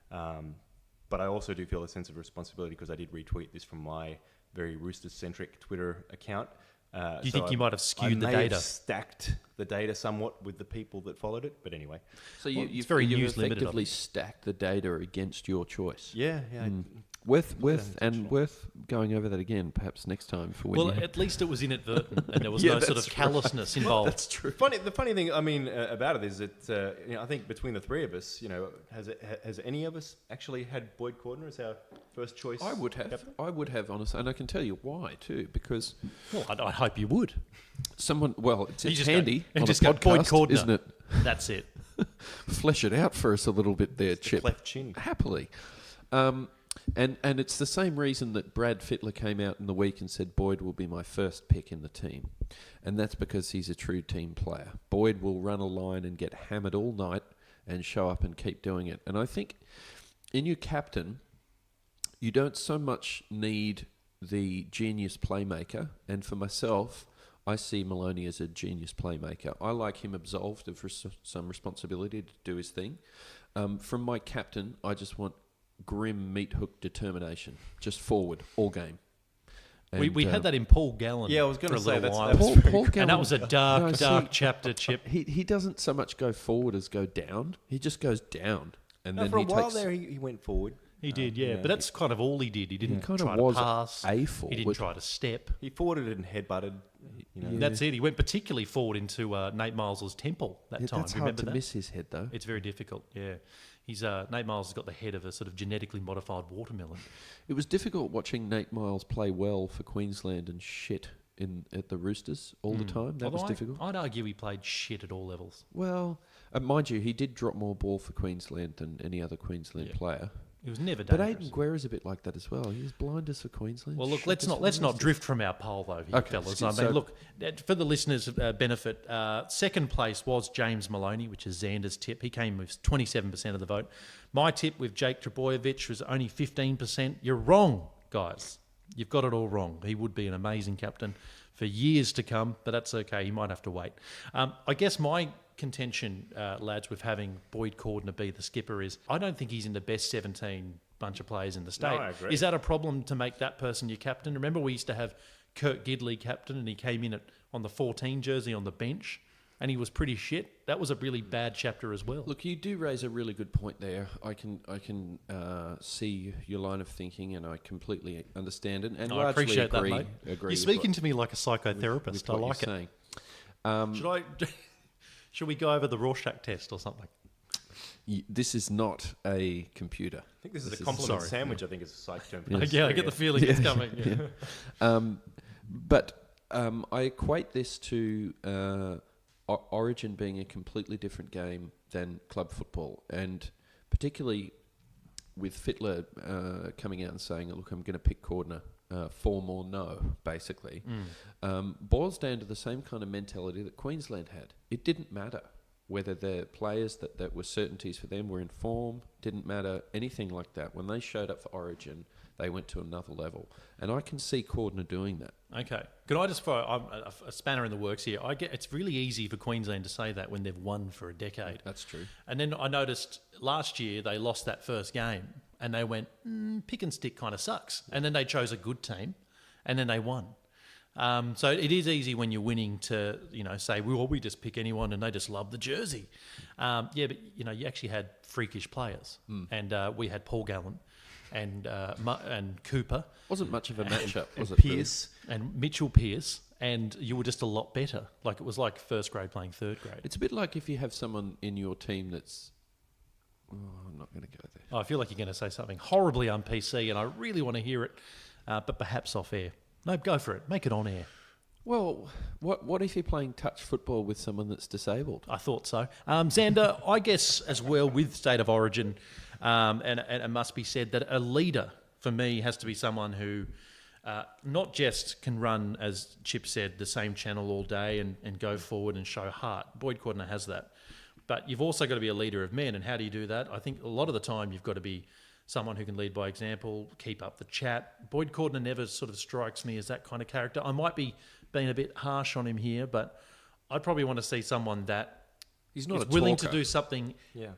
But I also do feel a sense of responsibility because I did retweet this from my very Roosters-centric Twitter account. Do you think you might have skewed the data? Have stacked the data somewhat with the people that followed it, but anyway. So you've news limited, effectively stacked the data against your choice. Yeah. Worth going over that again, perhaps next time for when. Well, at least it was inadvertent, and there was no sort of callousness involved. That's true. The funny thing, I mean, about it is that I think between the three of us, has any of us actually had Boyd Cordner as our first choice? I would have. captain? I would have, honestly, and I can tell you why too. Because Well, I hope you would. it's You just handy go, and on just a go, Boyd podcast, Cordner. isn't it? That's it. Flesh it out for us a little bit there, The Chip. cleft chin. Happily. And it's the same reason that Brad Fittler came out in the week and said Boyd will be my first pick in the team. And that's because he's a true team player. Boyd will run a line and get hammered all night and show up and keep doing it. And I think in your captain, you don't so much need the genius playmaker. And for myself, I see Maloney as a genius playmaker. I like him absolved of some responsibility to do his thing. From my captain, I just want grim meat hook determination, just forward all game. And, We had that in Paul Gallen. Yeah, I was going for to a say little that's while. Paul And Gallen, that was a dark chapter, Chip. He doesn't so much go forward as go down. He just goes down, and then For a he while takes. there, he went forward. He did, yeah. But that's kind of all he did. He didn't kind try of to was pass. a He forward. didn't try to step. He forwarded and headbutted. That's it. He went particularly forward into Nate Miles's temple that time. That's hard Remember to that? miss his head though. It's very difficult, yeah. He's Nate Miles has got the head of a sort of genetically modified watermelon. It was difficult watching Nate Miles play well for Queensland and shit at the Roosters all the time. That was difficult. I'd argue he played shit at all levels. Well, mind you, he did drop more ball for Queensland than any other Queensland player. He was never But dangerous. Aiden Guerra's a bit like that as well. He was blinders for Queensland. Well, look, Shit, let's that's not drift from our poll though, here, Okay, fellas. so- I mean, look, for the listeners' benefit, second place was James Maloney, which is Xander's tip. He came with 27% of the vote. My tip with Jake Trbojevic was only 15%. You're wrong, guys. You've got it all wrong. He would be an amazing captain for years to come, but that's okay. He might have to wait. I guess my contention, lads, with having Boyd Cordner be the skipper is I don't think he's in the best 17 bunch of players in the state. No, I agree. Is that a problem to make that person your captain? Remember we used to have Kurt Gidley captain and he came in on the 14 jersey on the bench and he was pretty shit. That was a really bad chapter as well. Look, you do raise a really good point there. I can see your line of thinking, and I completely understand it, and I largely appreciate agree. that, mate. Agree You're speaking to me like a psychotherapist. I like it. Should we go over the Rorschach test or something? This is not a computer. I think this is a compliment sandwich. I think is a psych term. Yes. Yeah, I get the feeling it's coming. Yeah. But I equate this to Origin being a completely different game than club football, and particularly with Fittler coming out and saying, "Look, I'm going to pick Cordner, form or no," basically, boils down to the same kind of mentality that Queensland had. It didn't matter whether the players that were certainties for them were in form, didn't matter, anything like that. When they showed up for Origin, they went to another level. And I can see Cordner doing that. Okay. Could I just throw a spanner in the works here? It's really easy for Queensland to say that when they've won for a decade. That's true. And then I noticed last year they lost that first game and they went, pick and stick kind of sucks. And then they chose a good team and then they won. So it is easy when you're winning to, say, well, we just pick anyone and they just love the jersey. But, you actually had freakish players. And we had Paul Gallen and Cooper. Wasn't much of a matchup, was it? Pearce. And Mitchell Pearce. And you were just a lot better. Like it was like first grade playing third grade. It's a bit like if you have someone in your team that's... Oh, I'm not going to go there. I feel like you're going to say something horribly un-PC and I really want to hear it, but perhaps off air. No, go for it. Make it on air. Well, what if you're playing touch football with someone that's disabled? I thought so. Xander, I guess as well with State of Origin, and it must be said that a leader for me has to be someone who not just can run, as Chip said, the same channel all day and go forward and show heart. Boyd Cordner has that. But you've also got to be a leader of men. And how do you do that? I think a lot of the time you've got to be someone who can lead by example, keep up the chat. Boyd Cordner never sort of strikes me as that kind of character. I might be being a bit harsh on him here, but I'd probably want to see someone that He's not is a willing talker. to do something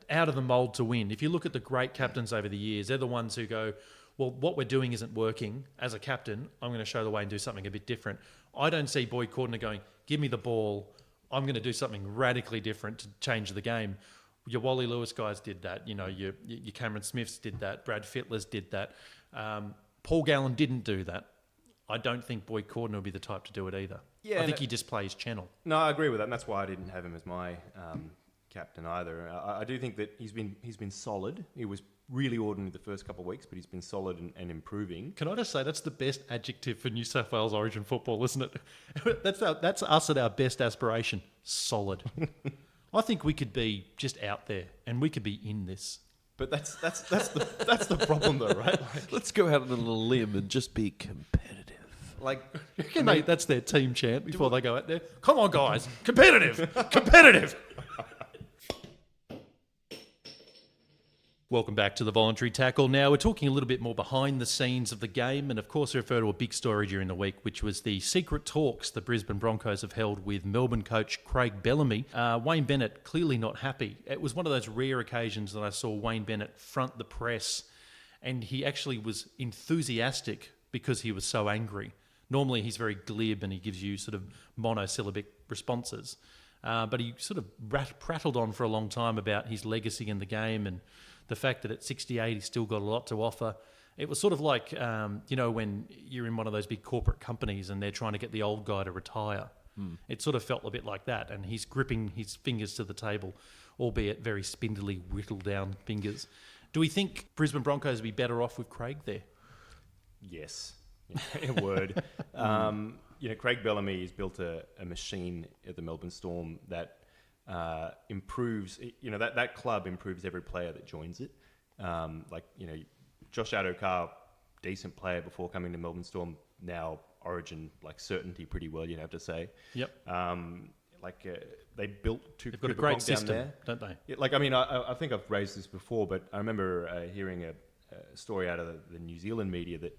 out of the mould to win. If you look at the great captains over the years, they're the ones who go, well, what we're doing isn't working. As a captain, I'm going to show the way and do something a bit different. I don't see Boyd Cordner going, give me the ball, I'm going to do something radically different to change the game. Your Wally Lewis guys did that. You know, your Cameron Smiths did that. Brad Fittler's did that. Paul Gallen didn't do that. I don't think Boyd Cordner will be the type to do it either. Yeah, I think he just plays channel. No, I agree with that, and that's why I didn't have him as my captain either. I do think that he's been solid. He was really ordinary the first couple of weeks, but he's been solid and improving. Can I just say that's the best adjective for New South Wales Origin football, isn't it? That's us at our best aspiration. Solid. I think we could be just out there, and we could be in this. But that's the problem, though, right? Like, Let's go out on a little limb and just be competitive. like That's their team chant before they go out there. Come on, guys, competitive, competitive. Welcome back to the Voluntary Tackle. Now, we're talking a little bit more behind the scenes of the game, and of course, we refer to a big story during the week, which was the secret talks the Brisbane Broncos have held with Melbourne coach Craig Bellamy. Wayne Bennett clearly not happy. It was one of those rare occasions that I saw Wayne Bennett front the press, and he actually was enthusiastic because he was so angry. Normally, he's very glib and he gives you sort of monosyllabic responses. But he sort of prattled on for a long time about his legacy in the game and the fact that at 68 he's still got a lot to offer. It was sort of like, when you're in one of those big corporate companies and they're trying to get the old guy to retire. It sort of felt a bit like that, and he's gripping his fingers to the table, albeit very spindly, whittled down fingers. Do we think Brisbane Broncos would be better off with Craig there? yes, a word. Craig Bellamy has built a machine at the Melbourne Storm that improves. That club improves every player that joins it. Josh Adokar, decent player before coming to Melbourne Storm. Now Origin certainty pretty well, you'd have to say. Yep. They built two. They've got a great system, there, don't they? Yeah, I think I've raised this before, but I remember hearing a story out of the New Zealand media that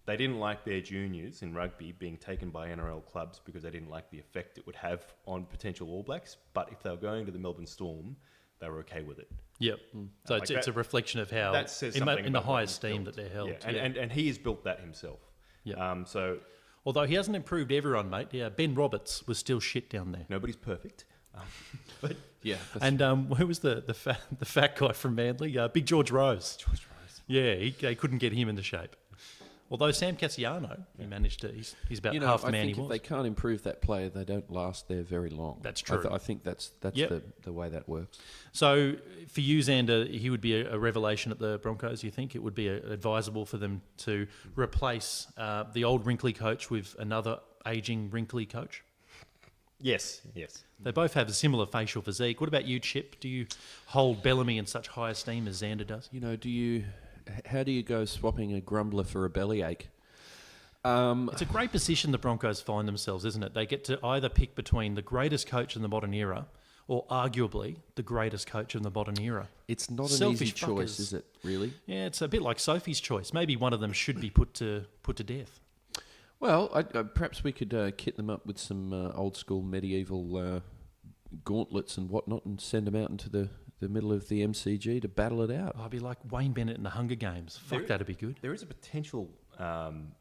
they didn't like their juniors in rugby being taken by NRL clubs because they didn't like the effect it would have on potential All Blacks. But if they were going to the Melbourne Storm, they were okay with it. Yep. So it's a reflection of how, that says in the high esteem that they're held. Yeah. And he has built that himself. Yeah. Although he hasn't improved everyone, mate. Yeah, Ben Roberts was still shit down there. Nobody's perfect. But yeah. And who was the fat guy from Manly? Big George Rose. George Rose. Yeah, they couldn't get him into shape. Although Sam Cassiano, he managed to. He's about half the man he was. If they can't improve that player, they don't last there very long. That's true. I think that's the way that works. So for you, Xander, he would be a revelation at the Broncos. You think it would be advisable for them to replace the old wrinkly coach with another aging wrinkly coach? Yes. They both have a similar facial physique. What about you, Chip? Do you hold Bellamy in such high esteem as Xander does? How do you go swapping a grumbler for a bellyache? It's a great position the Broncos find themselves, isn't it? They get to either pick between the greatest coach in the modern era or arguably the greatest coach in the modern era. It's not an Selfish easy choice, fuckers. is it, really? Yeah, it's a bit like Sophie's Choice. Maybe one of them should be put to death. Well, perhaps we could kit them up with some old school medieval gauntlets and whatnot and send them out into the middle of the MCG to battle it out. I'd be like Wayne Bennett in the Hunger Games. That'd be good. There is a potential angle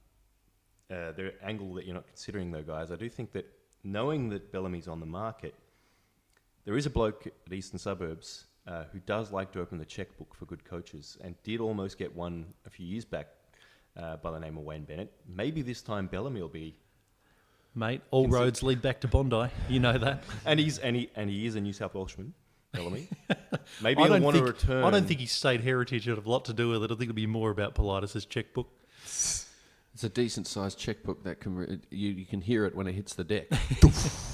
that you're not considering, though, guys. I do think that knowing that Bellamy's on the market, there is a bloke at Eastern Suburbs who does like to open the checkbook for good coaches and did almost get one a few years back by the name of Wayne Bennett. Maybe this time Bellamy will be... Mate, all roads lead back to Bondi. You know that. and he is a New South Welshman, Bellamy. Maybe he'll want to return. I don't think his state heritage would have a lot to do with it. I think it'll be more about Politis' checkbook. It's a decent-sized checkbook that you can hear it when it hits the deck.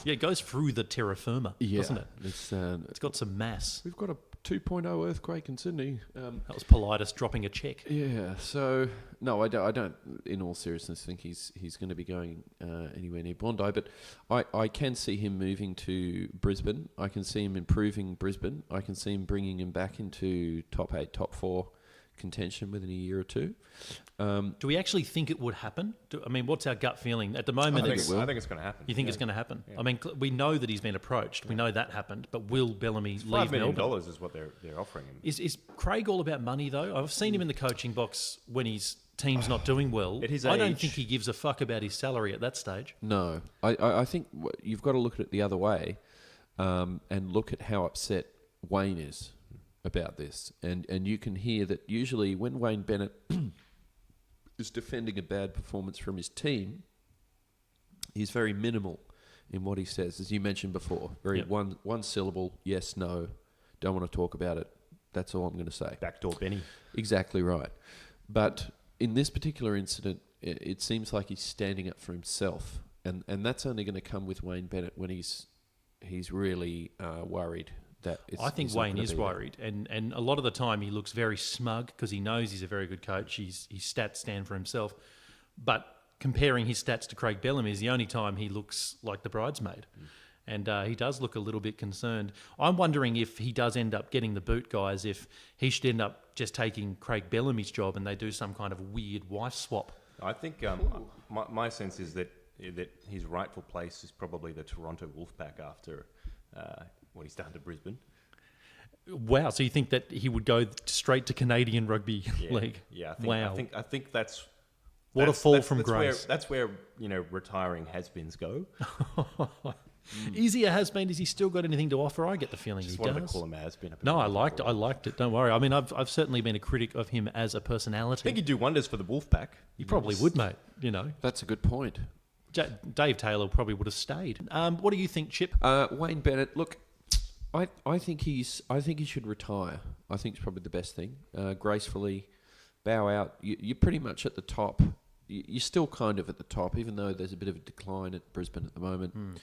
Yeah, it goes through the terra firma, doesn't it? It's got some mass. We've got 2.0 earthquake in Sydney. That was Politis dropping a check. Yeah, so no, I don't. In all seriousness, think he's going to be going anywhere near Bondi. But I can see him moving to Brisbane. I can see him improving Brisbane. I can see him bringing him back into top 8, top 4 contention within a year or two. Do we actually think it would happen? What's our gut feeling at the moment? I think it's going to happen. You think it's going to happen? Yeah. We know that he's been approached. We know that happened. But will Bellamy leave $5 million Melbourne? is what they're offering him. Is Craig all about money though? I've seen him in the coaching box when his team's not doing well. At his I don't age- think he gives a fuck about his salary at that stage. No, I think you've got to look at it the other way, and look at how upset Wayne is about this, and you can hear that usually when Wayne Bennett is defending a bad performance from his team, he's very minimal in what he says, as you mentioned before. Very Yep. one syllable, yes, no, don't want to talk about it. That's all I'm going to say. Backdoor Benny. Exactly right. But in this particular incident, it seems like he's standing up for himself, and that's only going to come with Wayne Bennett when he's really worried. I think Wayne is worried, and a lot of the time he looks very smug because he knows he's a very good coach. His stats stand for himself, but comparing his stats to Craig Bellamy is the only time he looks like the bridesmaid, and he does look a little bit concerned. I'm wondering if he does end up getting the boot, guys, if he should end up just taking Craig Bellamy's job and they do some kind of weird wife swap. I think my sense is that his rightful place is probably the Toronto Wolfpack after what he's done to Brisbane. Wow! So you think that he would go straight to Canadian Rugby League? Yeah. I think that's what a fall from that's grace. That's where retiring has-beens go. Easier has-been. Has he still got anything to offer? I get the feeling Just he wanted does. to call him a has-been. No, I liked it. Don't worry. I've certainly been a critic of him as a personality. I think he'd do wonders for the Wolfpack. You probably would, mate. That's a good point. Dave Taylor probably would have stayed. What do you think, Chip? Wayne Bennett, look, I think he should retire. I think it's probably the best thing. Gracefully bow out. You're pretty much at the top. You're still kind of at the top, even though there's a bit of a decline at Brisbane at the moment.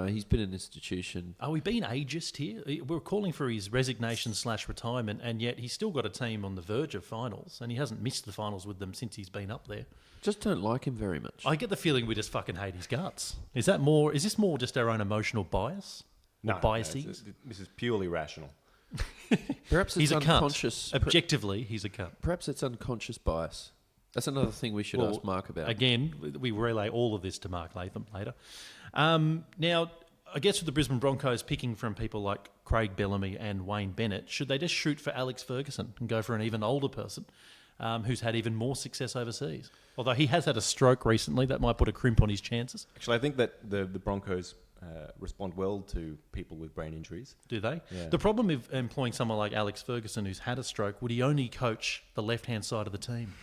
He's been an institution. Are we being ageist here? We're calling for his resignation/retirement, and yet he's still got a team on the verge of finals, and he hasn't missed the finals with them since he's been up there. Just don't like him very much. I get the feeling we just fucking hate his guts. Is this more just our own emotional bias? No, biases? this is purely rational. Perhaps it's He's a unconscious. cunt. Objectively, he's a cunt. Perhaps it's unconscious bias. That's another thing we should ask Mark about. Again, we relay all of this to Mark Latham later. Now, I guess with the Brisbane Broncos picking from people like Craig Bellamy and Wayne Bennett, should they just shoot for Alex Ferguson and go for an even older person who's had even more success overseas? Although he has had a stroke recently, that might put a crimp on his chances. Actually, I think that the Broncos respond well to people with brain injuries. Do they? Yeah. The problem with employing someone like Alex Ferguson who's had a stroke, would he only coach the left-hand side of the team?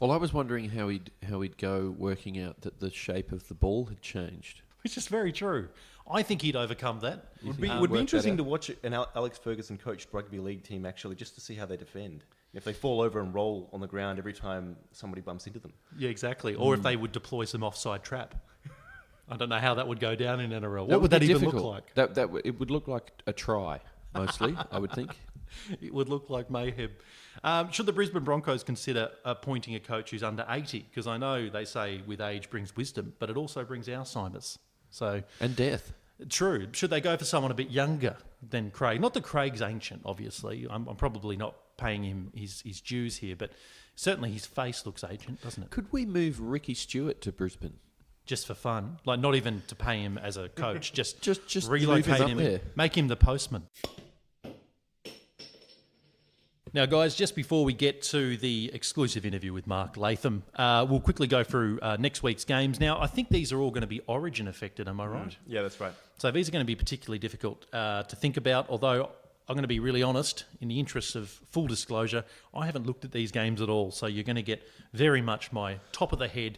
Well, I was wondering how he'd go working out that the shape of the ball had changed. Which is very true. I think he'd overcome that. Would be interesting to watch an Alex Ferguson coached rugby league team actually, just to see how they defend. If they fall over and roll on the ground every time somebody bumps into them. Yeah, exactly. Or if they would deploy some offside trap. I don't know how that would go down in NRL. That What would that be even difficult. look like? It would look like a try, mostly, I would think. It would look like mayhem. Should the Brisbane Broncos consider appointing a coach who's under 80? Because I know they say with age brings wisdom, but it also brings Alzheimer's. So And death. true. Should they go for someone a bit younger than Craig? Not that Craig's ancient, obviously. I'm probably not paying him his dues here, but certainly his face looks ancient, doesn't it? Could we move Ricky Stewart to Brisbane? Just for fun, like not even to pay him as a coach, just move relocate him up him, there. make him the postman. Now, guys, just before we get to the exclusive interview with Mark Latham, we'll quickly go through next week's games. Now, I think these are all going to be Origin affected, am I right? Yeah, that's right. So these are going to be particularly difficult to think about, although I'm going to be really honest, in the interests of full disclosure, I haven't looked at these games at all, so you're going to get very much my top-of-the-head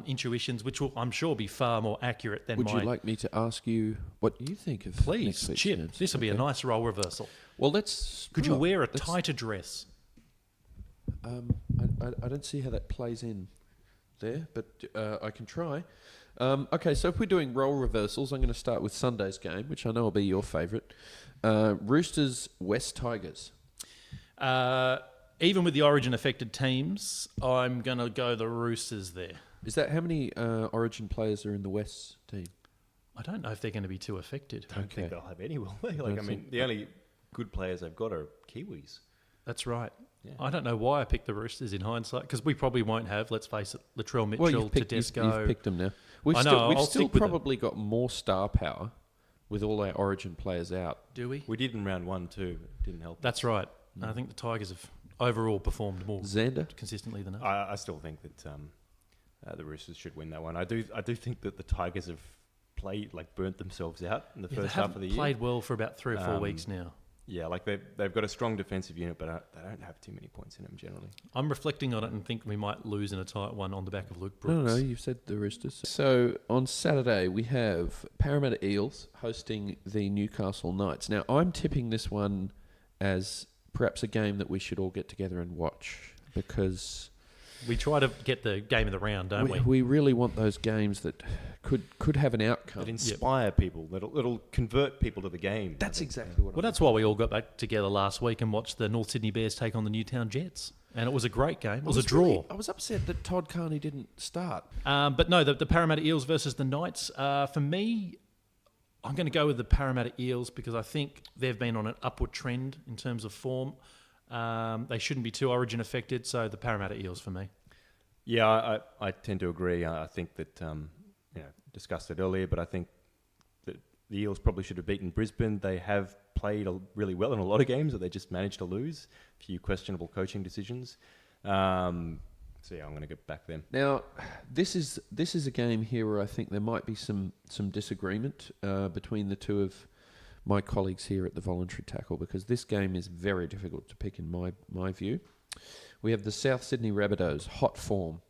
intuitions, which will, I'm sure, be far more accurate than Would my... you like me to ask you what you think of Please, next week's Chip, games? this will be a nice role reversal. Well, let's... Could you wear a let's- tighter dress? I don't see how that plays in there, but I can try. Okay, so if we're doing role reversals, I'm going to start with Sunday's game, which I know will be your favourite. Roosters, West Tigers. Even with the Origin-affected teams, I'm going to go the Roosters there. Is that how many Origin players are in the West team? I don't know if they're going to be too affected. I don't think they'll have any, will they? The only good players they've got are Kiwis. That's right. Yeah. I don't know why I picked the Roosters in hindsight, because we probably won't have, let's face it, Latrell Mitchell, You've Tedesco. picked them now. I know, We've I'll still stick with probably got more star power with all our Origin players out. Do we? We did in round 1 too. It didn't help. That's right. I think the Tigers have overall performed more Xander? consistently than us. I still think that the Roosters should win that one. I do think that the Tigers have burnt themselves out in the first half of the year. Played well for about 3 or 4 weeks now. Yeah, they've got a strong defensive unit, but they don't have too many points in them generally. I'm reflecting on it and think we might lose in a tight one on the back of Luke Brooks. No, you've said the Roosters. So on Saturday we have Parramatta Eels hosting the Newcastle Knights. Now I'm tipping this one as perhaps a game that we should all get together and watch, because We try to get the game of the round, don't we? we really want those games that could have an outcome. That inspire people. That'll convert people to the game. That's exactly what. Well, that's why we all got back together last week and watched the North Sydney Bears take on the Newtown Jets. And it was a great game. It was a draw. I was upset that Todd Carney didn't start. But no, the Parramatta Eels versus the Knights. For me, I'm going to go with the Parramatta Eels because I think they've been on an upward trend in terms of form. They shouldn't be too Origin affected, so the Parramatta Eels for me. Yeah, I tend to agree. I think that, discussed it earlier, but I think that the Eels probably should have beaten Brisbane. They have played really well in a lot of games that they just managed to lose. A few questionable coaching decisions. So I'm going to get back them. Now, this is a game here where I think there might be some disagreement between the two of my colleagues here at the Voluntary Tackle, because this game is very difficult to pick in my view. We have the South Sydney Rabbitohs, hot form,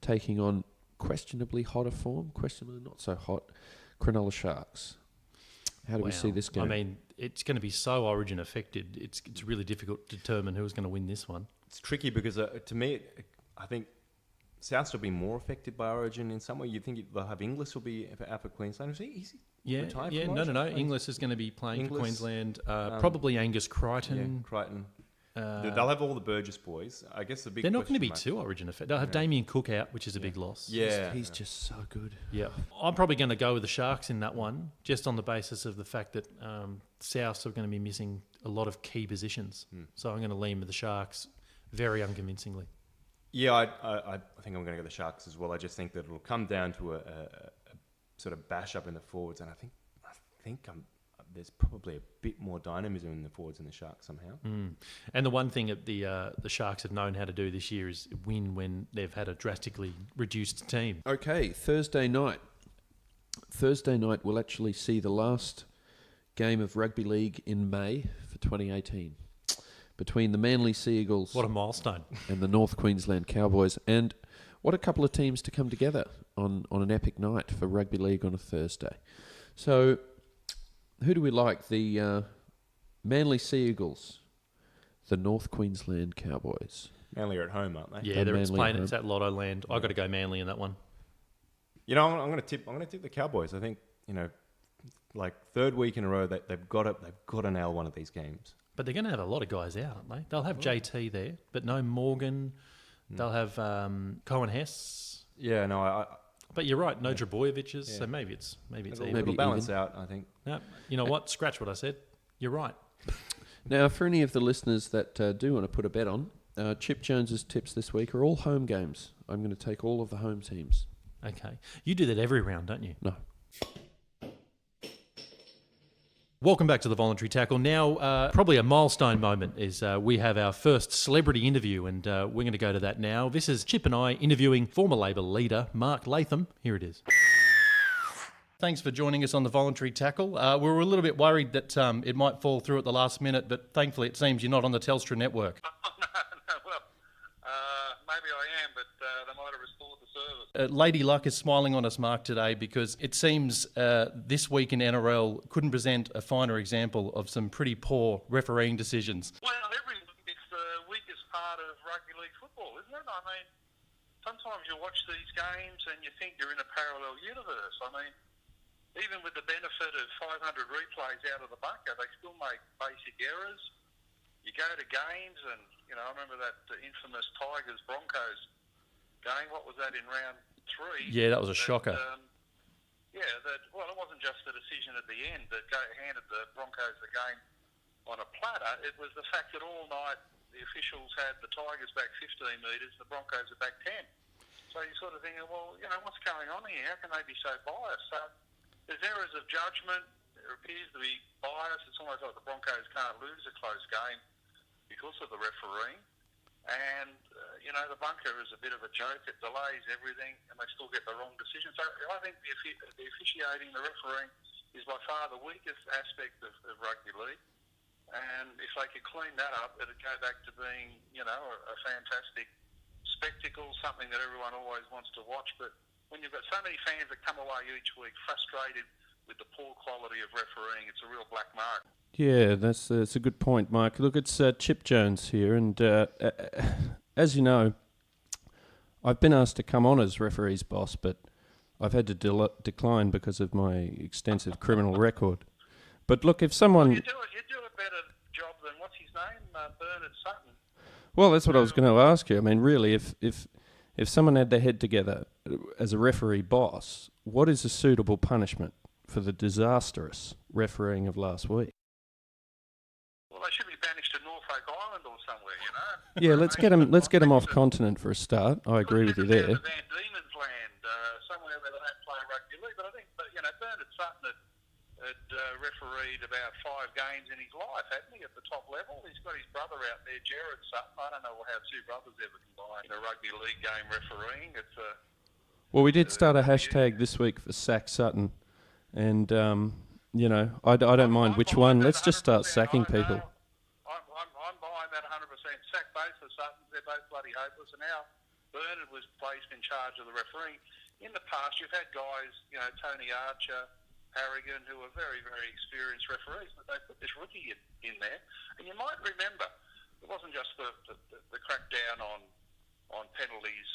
taking on questionably hotter form, questionably not so hot, Cronulla Sharks. How do we see this game? I mean, it's going to be so Origin affected. It's really difficult to determine who's going to win this one. It's tricky because to me, I think Souths will be more affected by Origin in some way. You think they'll have Inglis will be out for Queensland. Is he retired from Origin? No. Inglis is going to be playing for Queensland. Probably Angus Crichton. Yeah, Crichton. They'll have all the Burgess boys. I guess the big. They're not going to be too Origin affected. They'll have Damien Cook out, which is a big loss. Yeah, he's just so good. Yeah, I'm probably going to go with the Sharks in that one, just on the basis of the fact that Souths are going to be missing a lot of key positions. So I'm going to lean with the Sharks, very unconvincingly. Yeah, I think I'm going to go the Sharks as well. I just think that it'll come down to a sort of bash up in the forwards, and I think there's probably a bit more dynamism in the forwards than the Sharks somehow. And the one thing that the Sharks have known how to do this year is win when they've had a drastically reduced team. Okay, Thursday night. Thursday night we'll actually see the last game of rugby league in May for 2018 between the Manly Sea Eagles. What a milestone. And the North Queensland Cowboys. And what a couple of teams to come together on an epic night for rugby league on a Thursday. So, who do we like? The Manly Sea Eagles, the North Queensland Cowboys. Manly are at home, aren't they? Yeah, they're playing. It's at Lotto Land. I've got to go Manly in that one. I'm going to tip the Cowboys. I think third week in a row that they've got to nail one of these games. But they're going to have a lot of guys out, aren't they? They'll have JT there, but no Morgan. They'll have Cohen Hess. Yeah, no, But you're right, no Drabojeviches, so maybe it's even. It'll balance out, I think. No, you know what? Scratch what I said. You're right. Now, for any of the listeners that do want to put a bet on, Chip Jones's tips this week are all home games. I'm going to take all of the home teams. Okay. You do that every round, don't you? No. Welcome back to the Voluntary Tackle. Now, probably a milestone moment is we have our first celebrity interview, and we're going to go to that now. This is Chip and I interviewing former Labor leader Mark Latham. Here it is. Thanks for joining us on the Voluntary Tackle. We were a little bit worried that it might fall through at the last minute, but thankfully it seems you're not on the Telstra network. Maybe I am, but they might have restored the service. Lady Luck is smiling on us, Mark, today because it seems this week in NRL couldn't present a finer example of some pretty poor refereeing decisions. Well, it's the weakest part of rugby league football, isn't it? I mean, sometimes you watch these games and you think you're in a parallel universe. I mean, even with the benefit of 500 replays out of the bunker, they still make basic errors. You go to games and, I remember that infamous Tigers-Broncos game. What was that, in round 3? Yeah, that was a shocker. It wasn't just the decision at the end that handed the Broncos the game on a platter. It was the fact that all night the officials had the Tigers back 15 metres, the Broncos are back 10. So you're sort of thinking, well, what's going on here? How can they be so biased? So there's errors of judgment. There appears to be bias. It's almost like the Broncos can't lose a close game because of the refereeing. And, the bunker is a bit of a joke. It delays everything and they still get the wrong decision. So I think the officiating, the refereeing, is by far the weakest aspect of rugby league. And if they could clean that up, it would go back to being, a fantastic spectacle, something that everyone always wants to watch. But when you've got so many fans that come away each week frustrated with the poor quality of refereeing, it's a real black mark. Yeah, that's a good point, Mike. Look, it's Chip Jones here, and as you know, I've been asked to come on as referee's boss, but I've had to decline because of my extensive criminal record. But look, if someone... You do a better job than, what's his name, Bernard Sutton. Well, that's what I was going to ask you. I mean, really, if someone had their head together as a referee boss, what is a suitable punishment for the disastrous refereeing of last week? Well, they should be banished to Norfolk Island or somewhere, Yeah, let's get them off continent for a start. I agree with you there. Van Diemen's Land, somewhere where they don't play rugby league. But I think, Bernard Sutton had refereed about 5 games in his life, hadn't he, at the top level? He's got his brother out there, Jared Sutton. I don't know how 2 brothers ever combine in a rugby league game refereeing. Well, we did start a hashtag this week for Sack Sutton, and I don't mind which one. Let's just start sacking people. I'm behind that 100%. Sack both the Suttons. They're both bloody hopeless. And now Bernard was placed in charge of the refereeing. In the past, you've had guys, Tony Archer, Harrigan, who are very, very experienced referees, but they put this rookie in there. And you might remember, it wasn't just the crackdown on penalties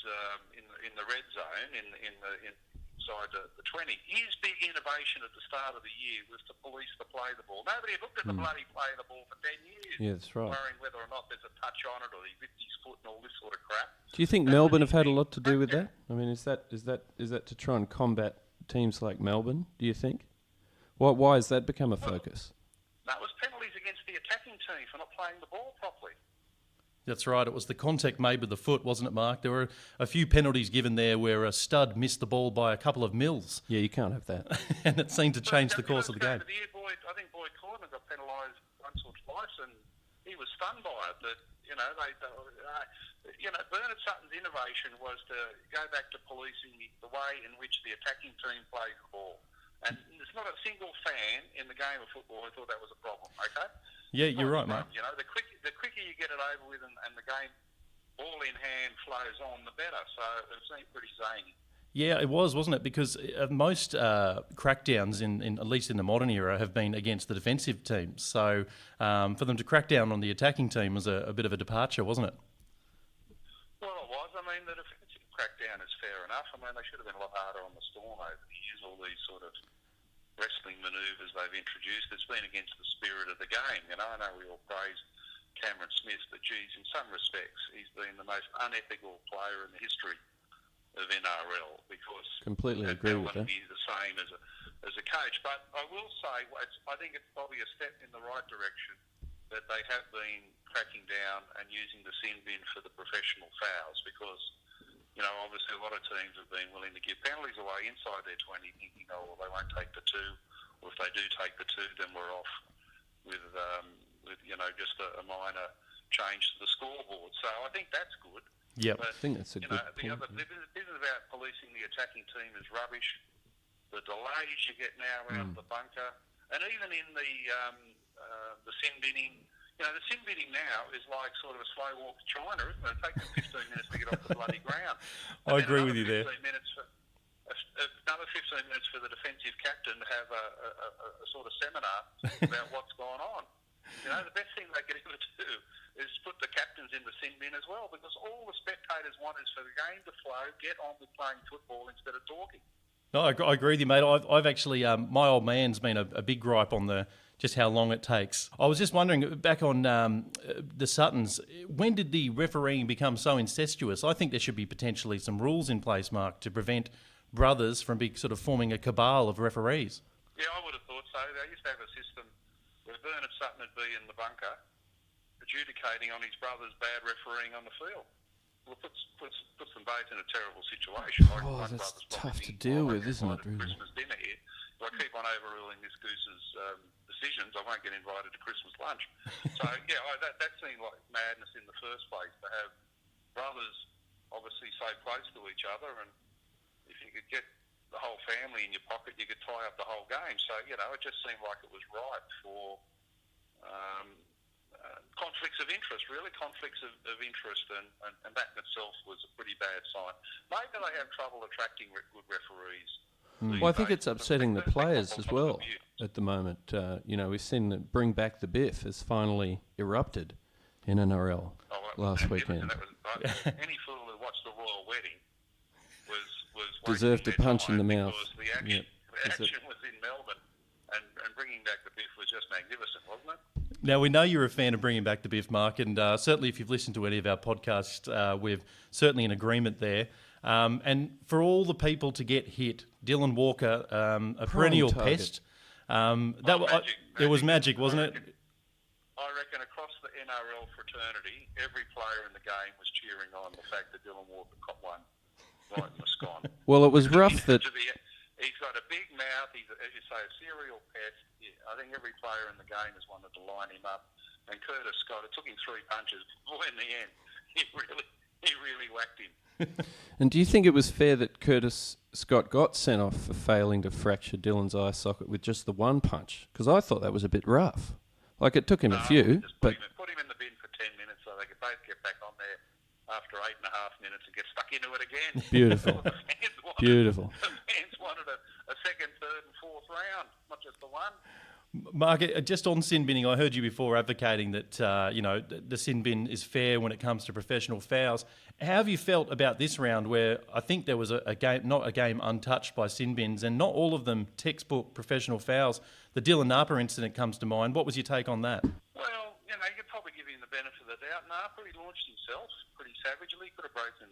in the red zone, inside the 20. His big innovation at the start of the year was to police the play the ball. Nobody had looked at the bloody play the ball for 10 years. Yeah, that's right. Worrying whether or not there's a touch on it or he whipped his foot and all this sort of crap. Do you think Melbourne have had a lot to do with that? I mean, is that to try and combat teams like Melbourne, do you think? Why has that become a focus? That was penalties against the attacking team for not playing the ball properly. That's right. It was the contact made with the foot, wasn't it, Mark? There were a few penalties given there where a stud missed the ball by a couple of mils. Yeah, you can't have that. And it seemed to change the course of the game. I think Boyd Cordner got penalised once or twice, and he was stunned by it. That Bernard Sutton's innovation was to go back to policing the way in which the attacking team plays the ball. And there's not a single fan in the game of football who thought that was a problem, okay? Yeah, you're right, mate. The quicker you get it over with and the game, ball in hand, flows on, the better. So it seemed pretty zany. Yeah, it was, wasn't it? Because most crackdowns, in at least in the modern era, have been against the defensive teams. So for them to crack down on the attacking team was a bit of a departure, wasn't it? Well, it was. I mean, the defensive crackdown is fair enough. I mean, they should have been a lot harder on the Storm over the years, all these sort of wrestling manoeuvres they've introduced. It's been against the spirit of the game. I know we all praise Cameron Smith, but geez, in some respects, he's been the most unethical player in the history of NRL because completely agree with that. He's the same as a coach. But I will say, I think it's probably a step in the right direction that they have been cracking down and using the sin bin for the professional fouls because, obviously a lot of teams have been willing to give penalties away inside their 20, thinking, well, they won't take the 2, or if they do take the 2, then we're off with just a minor change to the scoreboard. So I think that's good. Yeah, I think that's a good point. The business about policing the attacking team is rubbish. The delays you get now out of the bunker, and even in the sin binning. The sin binning now is like sort of a slow walk to China, isn't it? It takes them 15 minutes to get off the bloody ground. I agree with you there. Another 15 minutes for the defensive captain to have a sort of seminar about what's gone on. The best thing they could ever do is put the captains in the sin bin as well, because all the spectators commentators want is for the game to flow, get on with playing football instead of talking. No, I agree with you, mate. I've actually, my old man's been a big gripe on just how long it takes. I was just wondering, back on the Suttons, when did the refereeing become so incestuous? I think there should be potentially some rules in place, Mark, to prevent brothers from sort of forming a cabal of referees. Yeah, I would have thought so. They used to have a system where Bernard Sutton would be in the bunker adjudicating on his brother's bad refereeing on the field. Well, it puts them both in a terrible situation. Like one that's brother's tough to probably deal with, isn't it, really? Christmas dinner here. If I keep on overruling this goose's decisions, I won't get invited to Christmas lunch. So, yeah, that seemed like madness in the first place, to have brothers obviously so close to each other, and if you could get the whole family in your pocket, you could tie up the whole game. So, you know, it just seemed like it was ripe for conflicts of interest, really, conflicts of interest, and that in itself was a pretty bad sign. Maybe they have trouble attracting good referees. Well, I think it's upsetting the players as well at the moment. You know, we've seen that Bring Back the Biff has finally erupted in NRL last weekend. Any fool who watched the royal wedding was deserved a punch in the mouth. The action was in Melbourne, and bringing back the Biff was just magnificent, wasn't it? Now, we know you're a fan of bringing back the Biff, Mark, and certainly if you've listened to any of our podcasts, we're certainly in agreement there. And for all the people to get hit, Dylan Walker, a perennial pest, it was magic, wasn't it? I reckon across the NRL fraternity, every player in the game was cheering on the fact that Dylan Walker caught one right in the scone. Well, it was rough that... He's got a big mouth. He's, as you say, a serial pest. I think every player in the game has wanted to line him up. And Curtis Scott, it took him 3 punches. Boy, in the end, he really whacked him. And do you think it was fair that Curtis Scott got sent off for failing to fracture Dylan's eye socket with just the one punch? Because I thought that was a bit rough. Like, it took him a few, but... Put him in the bin for 10 minutes so they could both get back on there after 8.5 minutes and get stuck into it again. Beautiful. Beautiful. The fans wanted a second, third and fourth round, not just the one. Mark, just on sin binning, I heard you before advocating that the sin bin is fair when it comes to professional fouls. How have you felt about this round, where I think there was a game, not a game untouched by sin bins, and not all of them textbook professional fouls? The Dylan Napa incident comes to mind. What was your take on that? Well, you could probably give him the benefit of the doubt. Napa, he launched himself pretty savagely. He could have broken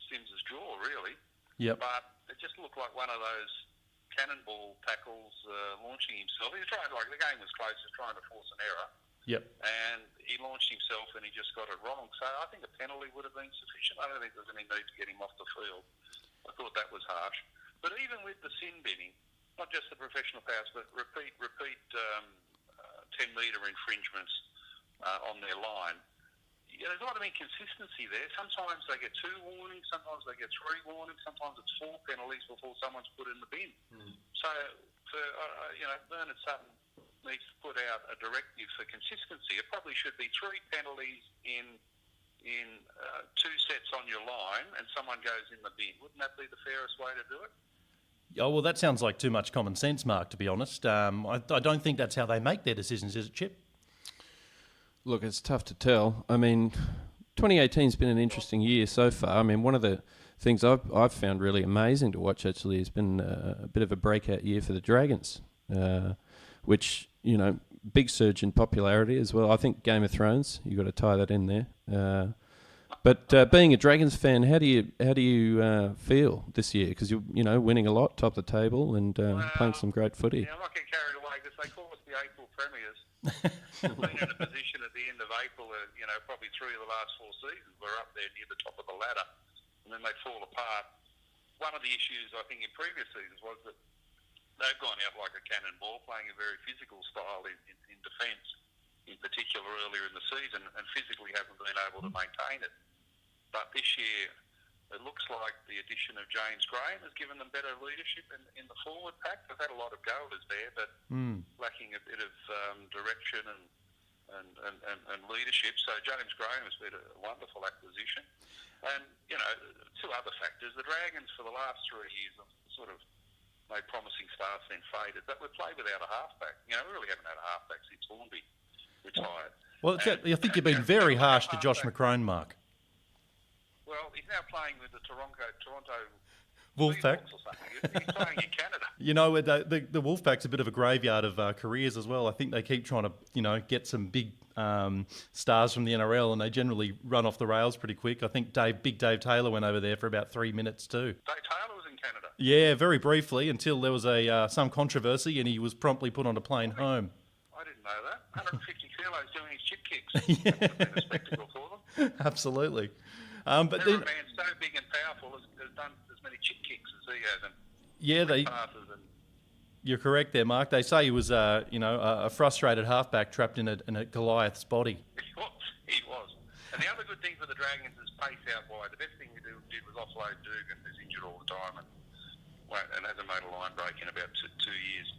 Sims's jaw, really. Yep. But it just looked like one of those cannonball tackles, launching himself. He was trying, like, the game was close, he was trying to force an error. Yep. And he launched himself and he just got it wrong. So I think a penalty would have been sufficient. I don't think there's any need to get him off the field. I thought that was harsh. But even with the sin binning, not just the professional fouls, but repeat 10-metre infringements on their line, there's a lot of inconsistency there. Sometimes they get 2 warnings, sometimes they get 3 warnings, sometimes it's 4 penalties before someone's put in the bin. So, for Bernard Sutton needs to put out a directive for consistency. It probably should be 3 penalties in 2 sets on your line, and someone goes in the bin. Wouldn't that be the fairest way to do it? Oh, well, that sounds like too much common sense, Mark, to be honest. I don't think that's how they make their decisions, is it, Chip? Look, it's tough to tell. I mean, 2018's been an interesting year so far. I mean, one of the things I've found really amazing to watch, actually, has been a bit of a breakout year for the Dragons, which, big surge in popularity as well. I think Game of Thrones, you've got to tie that in there. But being a Dragons fan, how do you feel this year? Because you're winning a lot, top of the table, and playing some great footy. Yeah, I'm not getting carried away because they call us the April Premiers. We've been in a position at the end of April, probably 3 of the last 4 seasons, we're up there near the top of the ladder, and then they fall apart. One of the issues, I think, in previous seasons was that they've gone out like a cannonball, playing a very physical style in defence, in particular earlier in the season, and physically haven't been able to maintain it. But this year, it looks like the addition of James Graham has given them better leadership in the forward pack. They've had a lot of goalers there, but lacking a bit of direction and leadership. So James Graham has been a wonderful acquisition. And, 2 other factors. The Dragons, for the last 3 years, have sort of made promising starts, then faded. But we've played without a halfback. We really haven't had a halfback since Hornby retired. Well, I think you've been very harsh to Josh McCrone, Mark. Well, He's now playing with the Toronto Wolfpack. Seahawks or something. He's playing in Canada. You know, the Wolfpack's a bit of a graveyard of careers as well. I think they keep trying to, get some big stars from the NRL, and they generally run off the rails pretty quick. I think Big Dave Taylor went over there for about 3 minutes too. Dave Taylor was in Canada. Yeah, very briefly, until there was some controversy and he was promptly put on a plane home. I didn't know that. 150 kilos doing his chip kicks. That would have been a spectacle for them. Absolutely. But Never then, a man so big and powerful has done as many chip kicks as he has. And yeah, passes and you're correct there, Mark. They say he was, a frustrated halfback trapped in a Goliath's body. He was. And the other good thing for the Dragons is pace out wide. The best thing we did was offload Dugan, who's injured all the time and hasn't made a line break in about 2 years.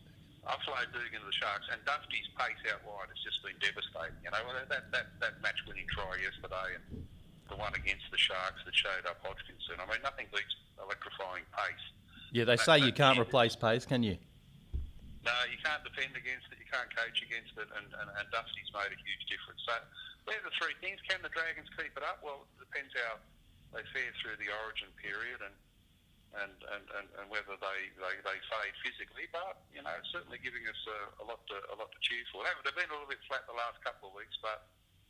Offload Dugan to the Sharks, and Dufty's pace out wide has just been devastating. That match-winning try yesterday and the one against the Sharks that showed up Hodgkinson. I mean, nothing beats electrifying pace. Yeah, they say you can't replace pace, can you? No, you can't defend against it, you can't coach against it, and Dusty's made a huge difference. So they're the three things. Can the Dragons keep it up? Well, it depends how they fare through the origin period and whether they fade physically. But, certainly giving us a lot to cheer for. They've been a little bit flat the last couple of weeks, but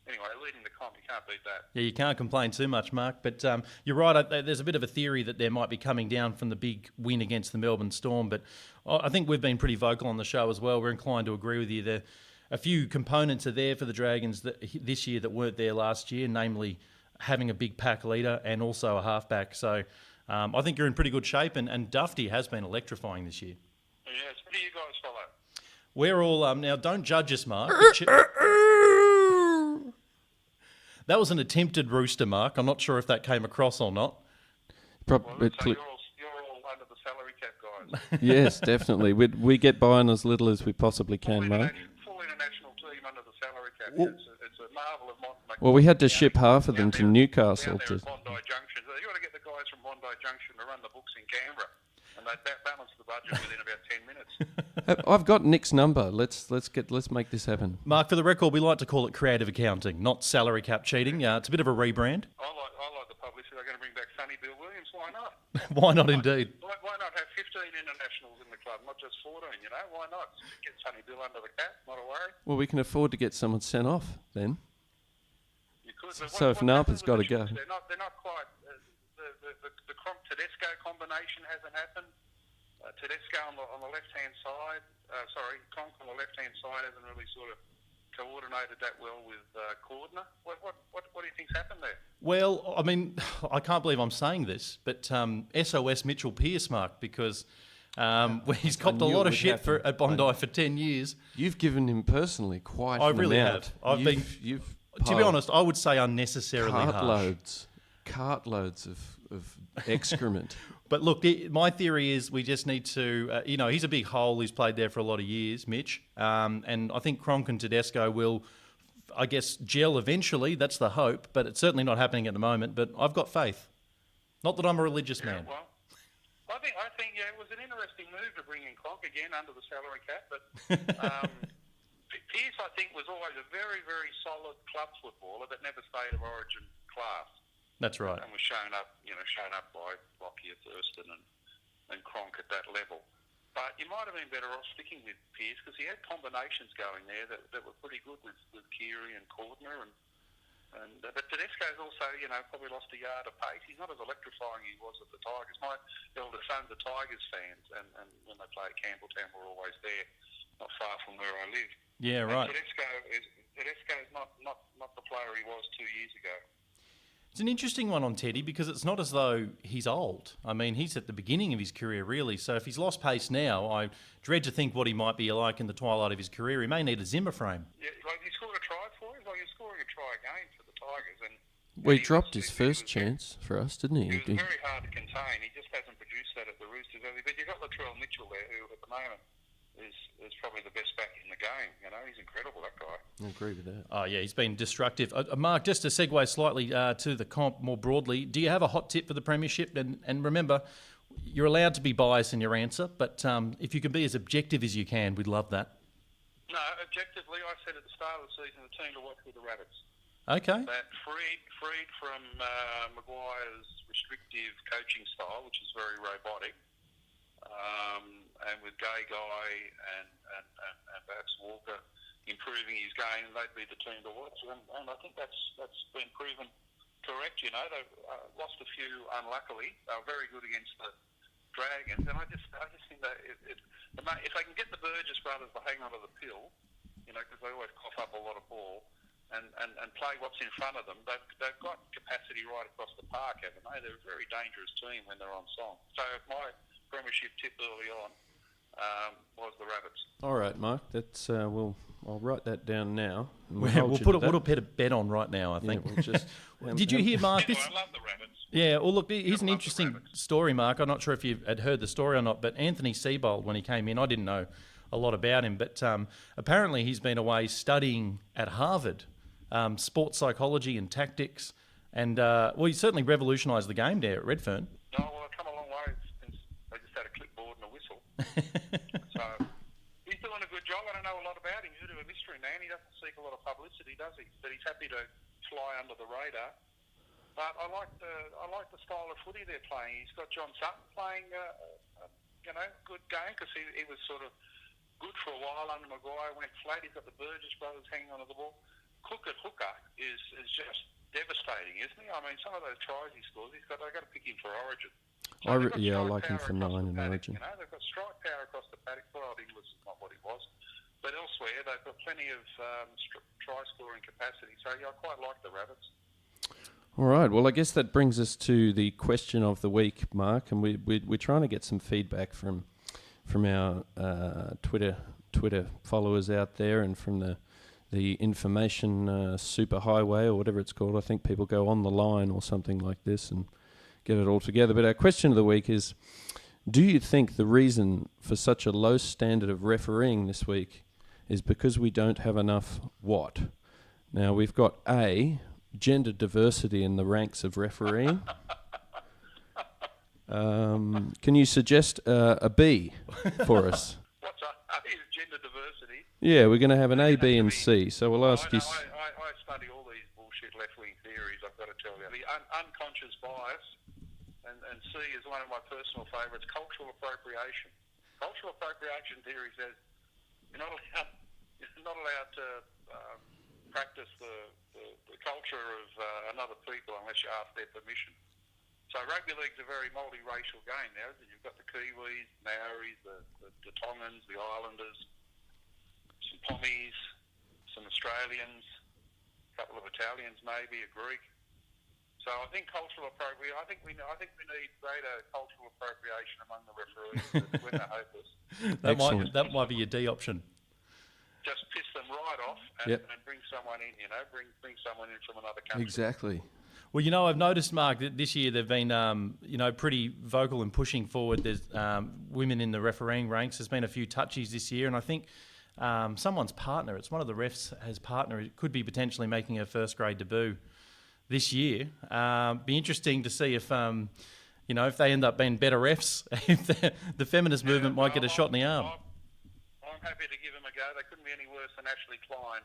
anyway, leading the comp, you can't beat that. Yeah, you can't complain too much, Mark. But you're right. There's a bit of a theory that there might be coming down from the big win against the Melbourne Storm. But I think we've been pretty vocal on the show as well. We're inclined to agree with you. There, a few components are there for the Dragons this year that weren't there last year, namely having a big pack leader and also a halfback. So I think you're in pretty good shape. And Dufty has been electrifying this year. Yes. Who do you guys follow? We're all now. Don't judge us, Mark. That was an attempted rooster, Mark. I'm not sure if that came across or not. So you're all under the salary cap, guys. Yes, definitely. We get by on as little as we possibly can, mate. Full international team under the salary cap. It's a marvel of modern. Well, we had to ship half of them to Newcastle. Down there at Bondi Junction. So you got to get the guys from Bondi Junction to run the books in Canberra, and they balance the budget within about 10 minutes. I've got Nick's number. Let's make this happen. Mark, for the record, we like to call it creative accounting, not salary cap cheating. It's a bit of a rebrand. I like the publicity. They're going to bring back Sonny Bill Williams. Why not? Why not, indeed? Why not have 15 internationals in the club, not just 14? Why not get Sonny Bill under the cap? Not a worry. Well, we can afford to get someone sent off then. You could. So if Napa's got to go, they're not quite. The Cronk Tedesco combination hasn't happened. Tedesco on the left-hand side, Cronk on the left-hand side hasn't really sort of coordinated that well with Cordner. What do you think's happened there? Well, I mean, I can't believe I'm saying this, but SOS Mitchell Pearce, Mark, because he's copped a lot of shit at Bondi for 10 years. You've given him personally quite an amount. Have. To be honest, I would say unnecessarily harsh. Cartloads of excrement. But look, my theory is we just need to, he's a big hole. He's played there for a lot of years, Mitch. And I think Cronk and Tedesco will, I guess, gel eventually. That's the hope. But it's certainly not happening at the moment. But I've got faith. Not that I'm a religious man. Well, I think it was an interesting move to bring in Cronk again under the salary cap. But Pearce, I think, was always a very, very solid club footballer that never stayed of origin class. That's right. And was shown up by Lockyer, Thurston and Cronk at that level. But you might have been better off sticking with Pearce because he had combinations going there that were pretty good with Keary and Cordner. But Tedesco's also, probably lost a yard of pace. He's not as electrifying as he was at the Tigers. My elder sons are Tigers fans, and when they play at Campbelltown, we're always there, not far from where I live. Yeah, right. Tedesco's not the player he was 2 years ago. It's an interesting one on Teddy because it's not as though he's old. I mean, he's at the beginning of his career, really. So if he's lost pace now, I dread to think what he might be like in the twilight of his career. He may need a Zimmer frame. Yeah, he scored a try for him. He's scoring a try again for the Tigers. Well, he dropped his first chance for us, didn't he? He was very hard to contain. He just hasn't produced that at the Roosters. But you've got Latrell Mitchell there, who at the moment is probably the best back in the game. He's incredible, that guy. I agree with that. Oh, yeah, he's been destructive. Mark, just to segue slightly to the comp more broadly, do you have a hot tip for the Premiership? And remember, you're allowed to be biased in your answer, but if you can be as objective as you can, we'd love that. No, objectively, I said at the start of the season, the team to watch were the Rabbits. Okay. that freed from Maguire's restrictive coaching style, which is very robotic, and with Guy and perhaps Walker improving his game, they'd be the team to watch. And I think that's been proven correct. You know, they've lost a few unluckily. They were very good against the Dragons, and I just think that if they can get the Burgess brothers to hang on to the pill, you know, because they always cough up a lot of ball, and play what's in front of them, they've got capacity right across the park, haven't they? They're a very dangerous team when they're on song. So my premiership tip early on was the Rabbits. All right, Mark. That's I'll write that down now. We'll put a bet on right now, I think. Yeah, we'll just, Did you hear, Mark? I love the Rabbits. Yeah, well, look, here's an interesting story, Mark. I'm not sure if you had heard the story or not, but Anthony Seibold, when he came in, I didn't know a lot about him, but apparently he's been away studying at Harvard, sports psychology and tactics, and he certainly revolutionised the game there at Redfern. No, well, I've come a long way since they just had a clipboard and a whistle. So he's doing a good job. I don't know a lot about him. He's a bit of a mystery man. He doesn't seek a lot of publicity, does he? But he's happy to fly under the radar. But I like the style of footy they're playing. He's got John Sutton playing, good game because he was sort of good for a while under Maguire, went flat. He's got the Burgess brothers hanging onto the ball. Cook at hooker is just devastating, isn't he? I mean, some of those tries he scores, they've got to pick him for Origin. So I like him for 9 in Origin. You know, they've got strike power across the paddock. Well, Inglis is not what he was, but elsewhere they've got plenty of try-scoring capacity. So I quite like the Rabbits. All right. Well, I guess that brings us to the question of the week, Mark, and we're trying to get some feedback from our Twitter followers out there, and from the information superhighway or whatever it's called. I think people go on the line or something like this and get it all together. But our question of the week is: do you think the reason for such a low standard of refereeing this week is because we don't have enough what? Now we've got A, gender diversity in the ranks of refereeing. Can you suggest a B for us? What's A is gender diversity? Yeah, we're going to have an A, B and C. So we'll ask you... I study all these bullshit left-wing theories, I've got to tell you. The unconscious bias, and C is one of my personal favourites, cultural appropriation. Cultural appropriation theory says you're not allowed to practice the culture of another people unless you ask their permission. So rugby league's a very multiracial game now, isn't it? You've got the Kiwis, Maoris, the Tongans, the Islanders, some Pommies, some Australians, a couple of Italians maybe, a Greek. So I think cultural appropriation. I think we need greater cultural appropriation among the referees. When they're hopeless. That might be your D option. Just piss them right off and bring someone in. You know, bring someone in from another country. Exactly. Well, I've noticed, Mark, that this year they've been, pretty vocal in pushing forward. There's women in the refereeing ranks. There's been a few touchies this year, and I think someone's partner, it's one of the refs, has partner, it could be potentially making her first grade debut this year. Be interesting to see if they end up being better refs, if the feminist movement might get a shot in the arm. I'm happy to give them a go. They couldn't be any worse than Ashley Klein,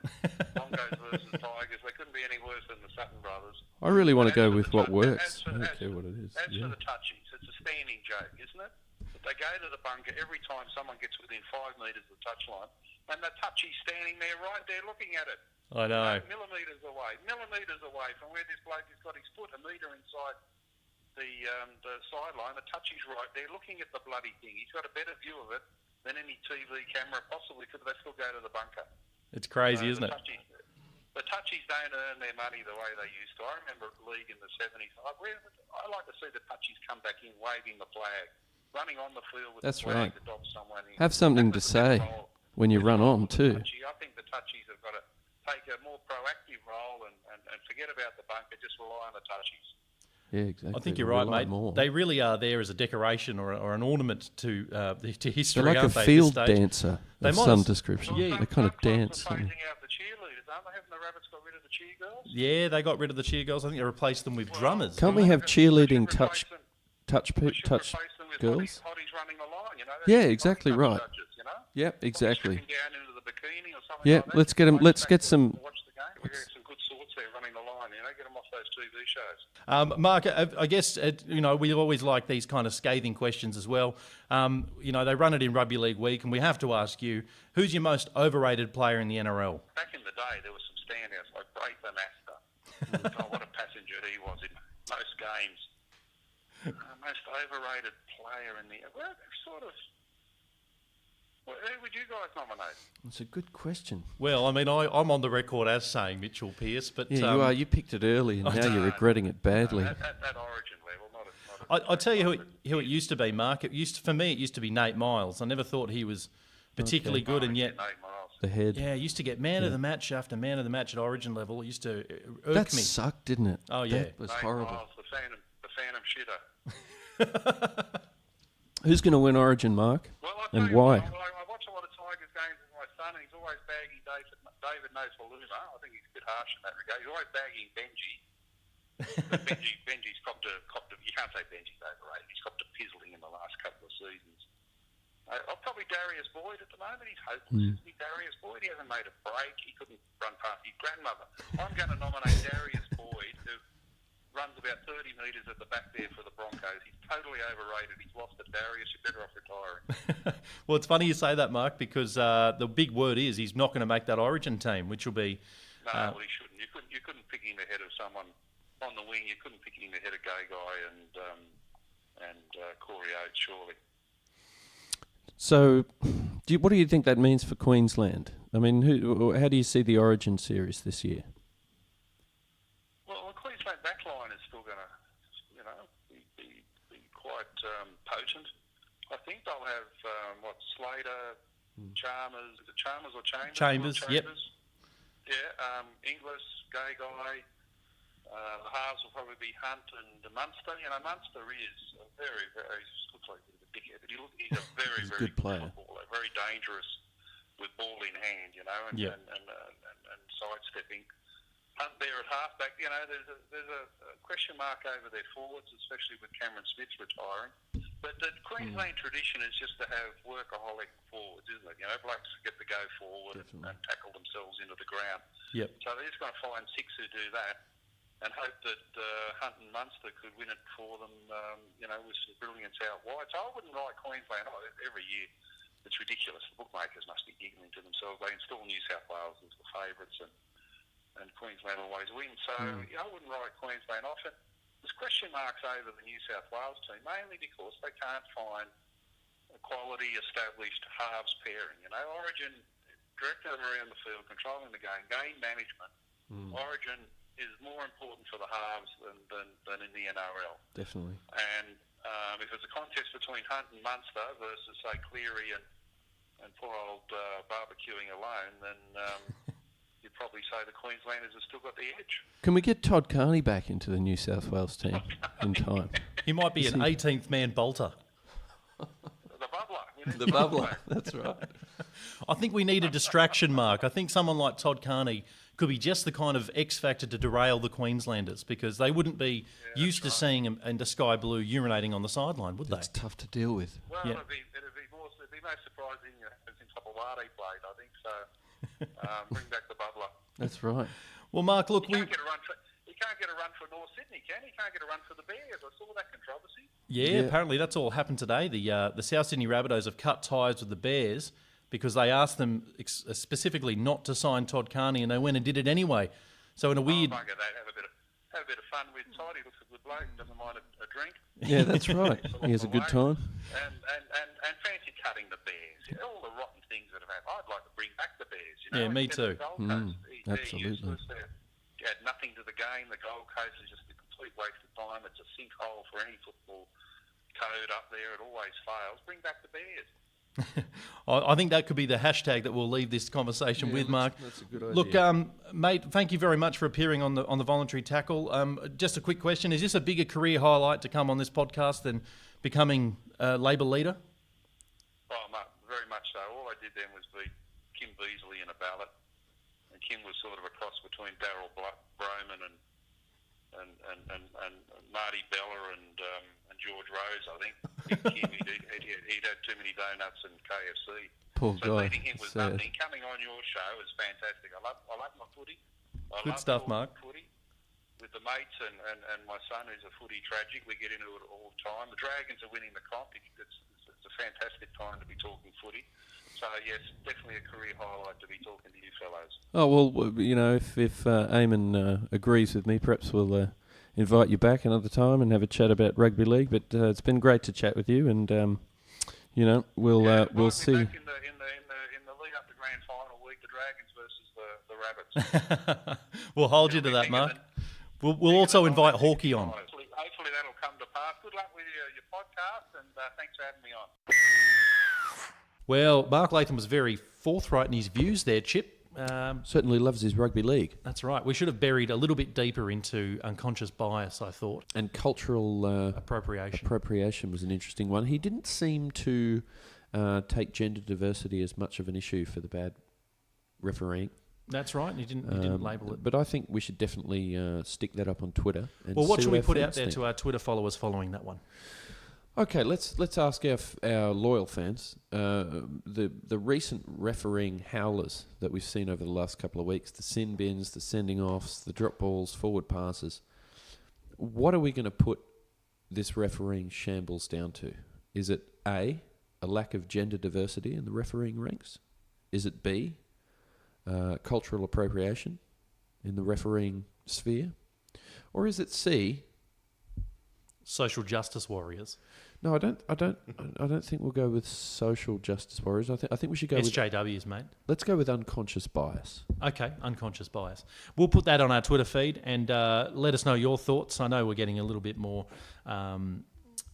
Broncos versus Tigers. They couldn't be any worse than the Sutton brothers. I really want to go with what works. I don't care what it is. As for the touchies, it's a standing joke, isn't it? But they go to the bunker every time someone gets within 5 metres of the touchline, and the touchie's standing there right there looking at it. I know. Millimetres away from where this bloke has got his foot, a metre inside the sideline. The touchie's right there looking at the bloody thing. He's got a better view of it than any TV camera possibly could. They still go to the bunker. It's crazy, isn't it? The touchies don't earn their money the way they used to. I remember a league in the 70s. I like to see the touchies come back in waving the flag, running on the field with the flag to dob someone in. Have something to say when you run on too. I think the touchies have got to take a more proactive role and forget about the bunker, just rely on the touchies. Yeah, exactly. I think you're right, mate. They really are there as a decoration or an ornament to history. They're like a field dancer of some description. Yeah, they kind of dance. Phasing out the cheerleaders, aren't they? Haven't the Rabbits got rid of the cheer girls? Yeah, they got rid of the cheer girls. I think they replaced them with drummers. Can't we have cheerleading touch girls? Hotties running the line, you know? Yeah, exactly right. Judges, you know? Yep, exactly. Down into the bikini or something yeah, like that. let's get them. Let's get some. Watch the game. We get some good sorts there running the Mark, I guess, we always like these kind of scathing questions as well. They run it in Rugby League Week, and we have to ask you, who's your most overrated player in the NRL? Back in the day, there were some standouts like Braithen Astor. Oh, what a passenger he was in most games. Most overrated player in the... Well, sort of... Well, who would you guys nominate? It's a good question. Well, I mean, I'm on the record as saying Mitchell Pearce, but... Yeah, you are. You picked it early, and now you're regretting it badly. At origin level, not I'll tell you who it used to be, Mark. For me, it used to be Nate Miles. I never thought he was particularly good, and yet... The head. Yeah, used to get man of the match after man of the match at origin level. It used to irk That me. sucked, didn't it? Oh, yeah. That was Nate horrible. Miles, the phantom shitter. Who's going to win Origin, Mark? Well, And why? I watch a lot of Tigers games with my son, and he's always bagging David Nosaluna. I think he's a bit harsh in that regard. He's always bagging Benji. Benji's copped a... You can't say Benji's overrated. He's copped a pizzling in the last couple of seasons. Probably Darius Boyd at the moment. He's hopeless, isn't he? Darius Boyd. He hasn't made a break. He couldn't run past his grandmother. I'm going to nominate Darius Boyd, who runs about 30 metres at the back there for the Broncos. He's totally overrated. He's lost at Darius. You're better off retiring. Well, it's funny you say that, Mark, because the big word is he's not going to make that Origin team, which will be... No, well, he shouldn't. You couldn't pick him ahead of someone on the wing. You couldn't pick him ahead of Gay Guy and Corey Oates, surely. So, what do you think that means for Queensland? I mean, how do you see the Origin series this year? Well, the Queensland backline is still going to, be quite potent. I think they'll have Slater, Chalmers. Is it Chalmers or Chambers? Yep. Yeah, Inglis, Gay Guy. The halves will probably be Hunt and Munster. Munster is a very, very, looks like a dickhead, but he's a very, He's a very good player. footballer, very dangerous with ball in hand, and sidestepping. Hunt there at halfback, there's a question mark over their forwards, especially with Cameron Smith retiring. But the Queensland tradition is just to have workaholic forwards, isn't it? Blokes get to go forward and tackle themselves into the ground. Yep. So they're just going to find six who do that and hope that Hunt and Munster could win it for them, with some brilliance out wide. So I wouldn't write Queensland every year. It's ridiculous. The bookmakers must be giggling to themselves. They install New South Wales as the favourites and Queensland always wins. So I wouldn't write Queensland off it. There's question marks over the New South Wales team, mainly because they can't find a quality established halves pairing. Origin, direct over around the field, controlling the game management. Origin is more important for the halves than in the NRL. Definitely. And if it's a contest between Hunt and Munster versus, say, Cleary and poor old barbecuing alone, then you'd probably say the Queenslanders have still got the edge. Can we get Todd Carney back into the New South Wales team in time? He might be an 18th man bolter. The bubbler. The bubbler, that's right. I think we need a distraction, Mark. I think someone like Todd Carney could be just the kind of X factor to derail the Queenslanders, because they wouldn't be used to seeing him in the sky blue urinating on the sideline, would That's they? tough to deal with. Well, it'd be most surprising since Topolade played, I think. So bring back the bubbler. That's right. Well, Mark, look, He can't get a run for North Sydney, can he? He can't get a run for the Bears. I saw that controversy. Yeah, apparently that's all happened today. The South Sydney Rabbitohs have cut ties with the Bears because they asked them specifically not to sign Todd Carney, and they went and did it anyway. So in a weird... Have a bit of fun with Todd. He looks a good bloke. Doesn't mind a drink. Yeah, that's right. He has a good time. And fancy cutting the Bears. All the rotten things that have happened. I'd like to bring back the Bears. Yeah, me too. Absolutely. They add nothing to the game. The Gold Coast is just a complete waste of time. It's a sinkhole for any football code up there. It always fails. Bring back the Bears. I think that could be the hashtag that we'll leave this conversation with, Mark. That's a good idea. Look, mate, thank you very much for appearing on the voluntary tackle. Just a quick question: is this a bigger career highlight to come on this podcast than becoming a Labor leader? Oh, very much so. All I did then was beat Kim Beasley in a ballot, and Kim was sort of a cross between Darryl Broman and Marty Bella and George Rose, I think. Kim, he'd had too many donuts and KFC. Poor so guy. beating him was Sad. nothing. Coming on your show is fantastic. I love my footy. I Good love stuff, talking Mark. Footy with the mates and my son, who's a footy tragic. We get into it all the time. The Dragons are winning the comp. It's a fantastic time to be talking footy. So, yes, definitely a career highlight to be talking to you fellows. Oh, well, if Eamon agrees with me, perhaps we'll invite you back another time and have a chat about rugby league. But it's been great to chat with you, and we'll see. Back in the lead up to grand final week, the Dragons versus the Rabbits. We'll hold you to that, Mark. We'll also invite Hawkeye on. Hopefully that'll come to pass. Good luck with your podcast, and thanks for having me on. Well, Mark Latham was very forthright in his views there, Chip. Certainly loves his rugby league. That's right. We should have buried a little bit deeper into unconscious bias, I thought. And cultural appropriation was an interesting one. He didn't seem to take gender diversity as much of an issue for the bad refereeing. That's right. He didn't label it. But I think we should definitely stick that up on Twitter. And well, what should we put out there think. to our Twitter followers following that one? Okay, let's ask our loyal fans the recent refereeing howlers that we've seen over the last couple of weeks, the sin bins, the sending offs, the drop balls, forward passes. What are we going to put this refereeing shambles down to? Is it A, a lack of gender diversity in the refereeing ranks? Is it B, cultural appropriation in the refereeing sphere? Or is it C, social justice warriors? No, I don't think we'll go with social justice warriors. I think we should go SJWs, with, mate. Let's go with unconscious bias. Okay, unconscious bias. We'll put that on our Twitter feed and let us know your thoughts. I know we're getting a little bit more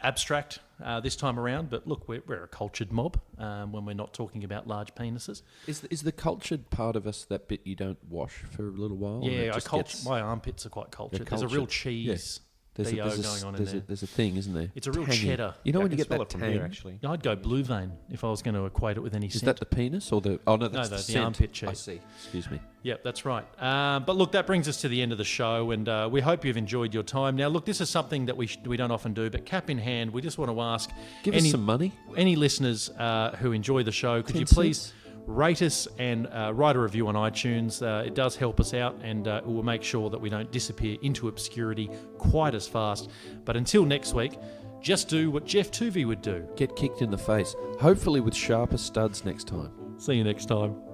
abstract this time around, but look, we're a cultured mob when we're not talking about large penises. Is the cultured part of us that bit you don't wash for a little while? Yeah, my armpits are quite cultured. There's a real cheese. There's a thing, isn't there? It's a real Tangy. cheddar. You know when you get that tang? here, actually. I'd go blue vein if I was going to equate it with any Is scent. that the penis or the... Oh, no, that's the scent. armpit cheese. I see. Excuse me. Yep, that's right. But look, that brings us to the end of the show, and we hope you've enjoyed your time. Now, look, this is something that we don't often do, but cap in hand, we just want to ask... Give us some money. Any listeners who enjoy the show, could you 10 please... cents? Rate us and write a review on iTunes. It does help us out, and it will make sure that we don't disappear into obscurity quite as fast. But until next week, just do what Jeff Tuvey would do. Get kicked in the face. Hopefully with sharper studs next time. See you next time.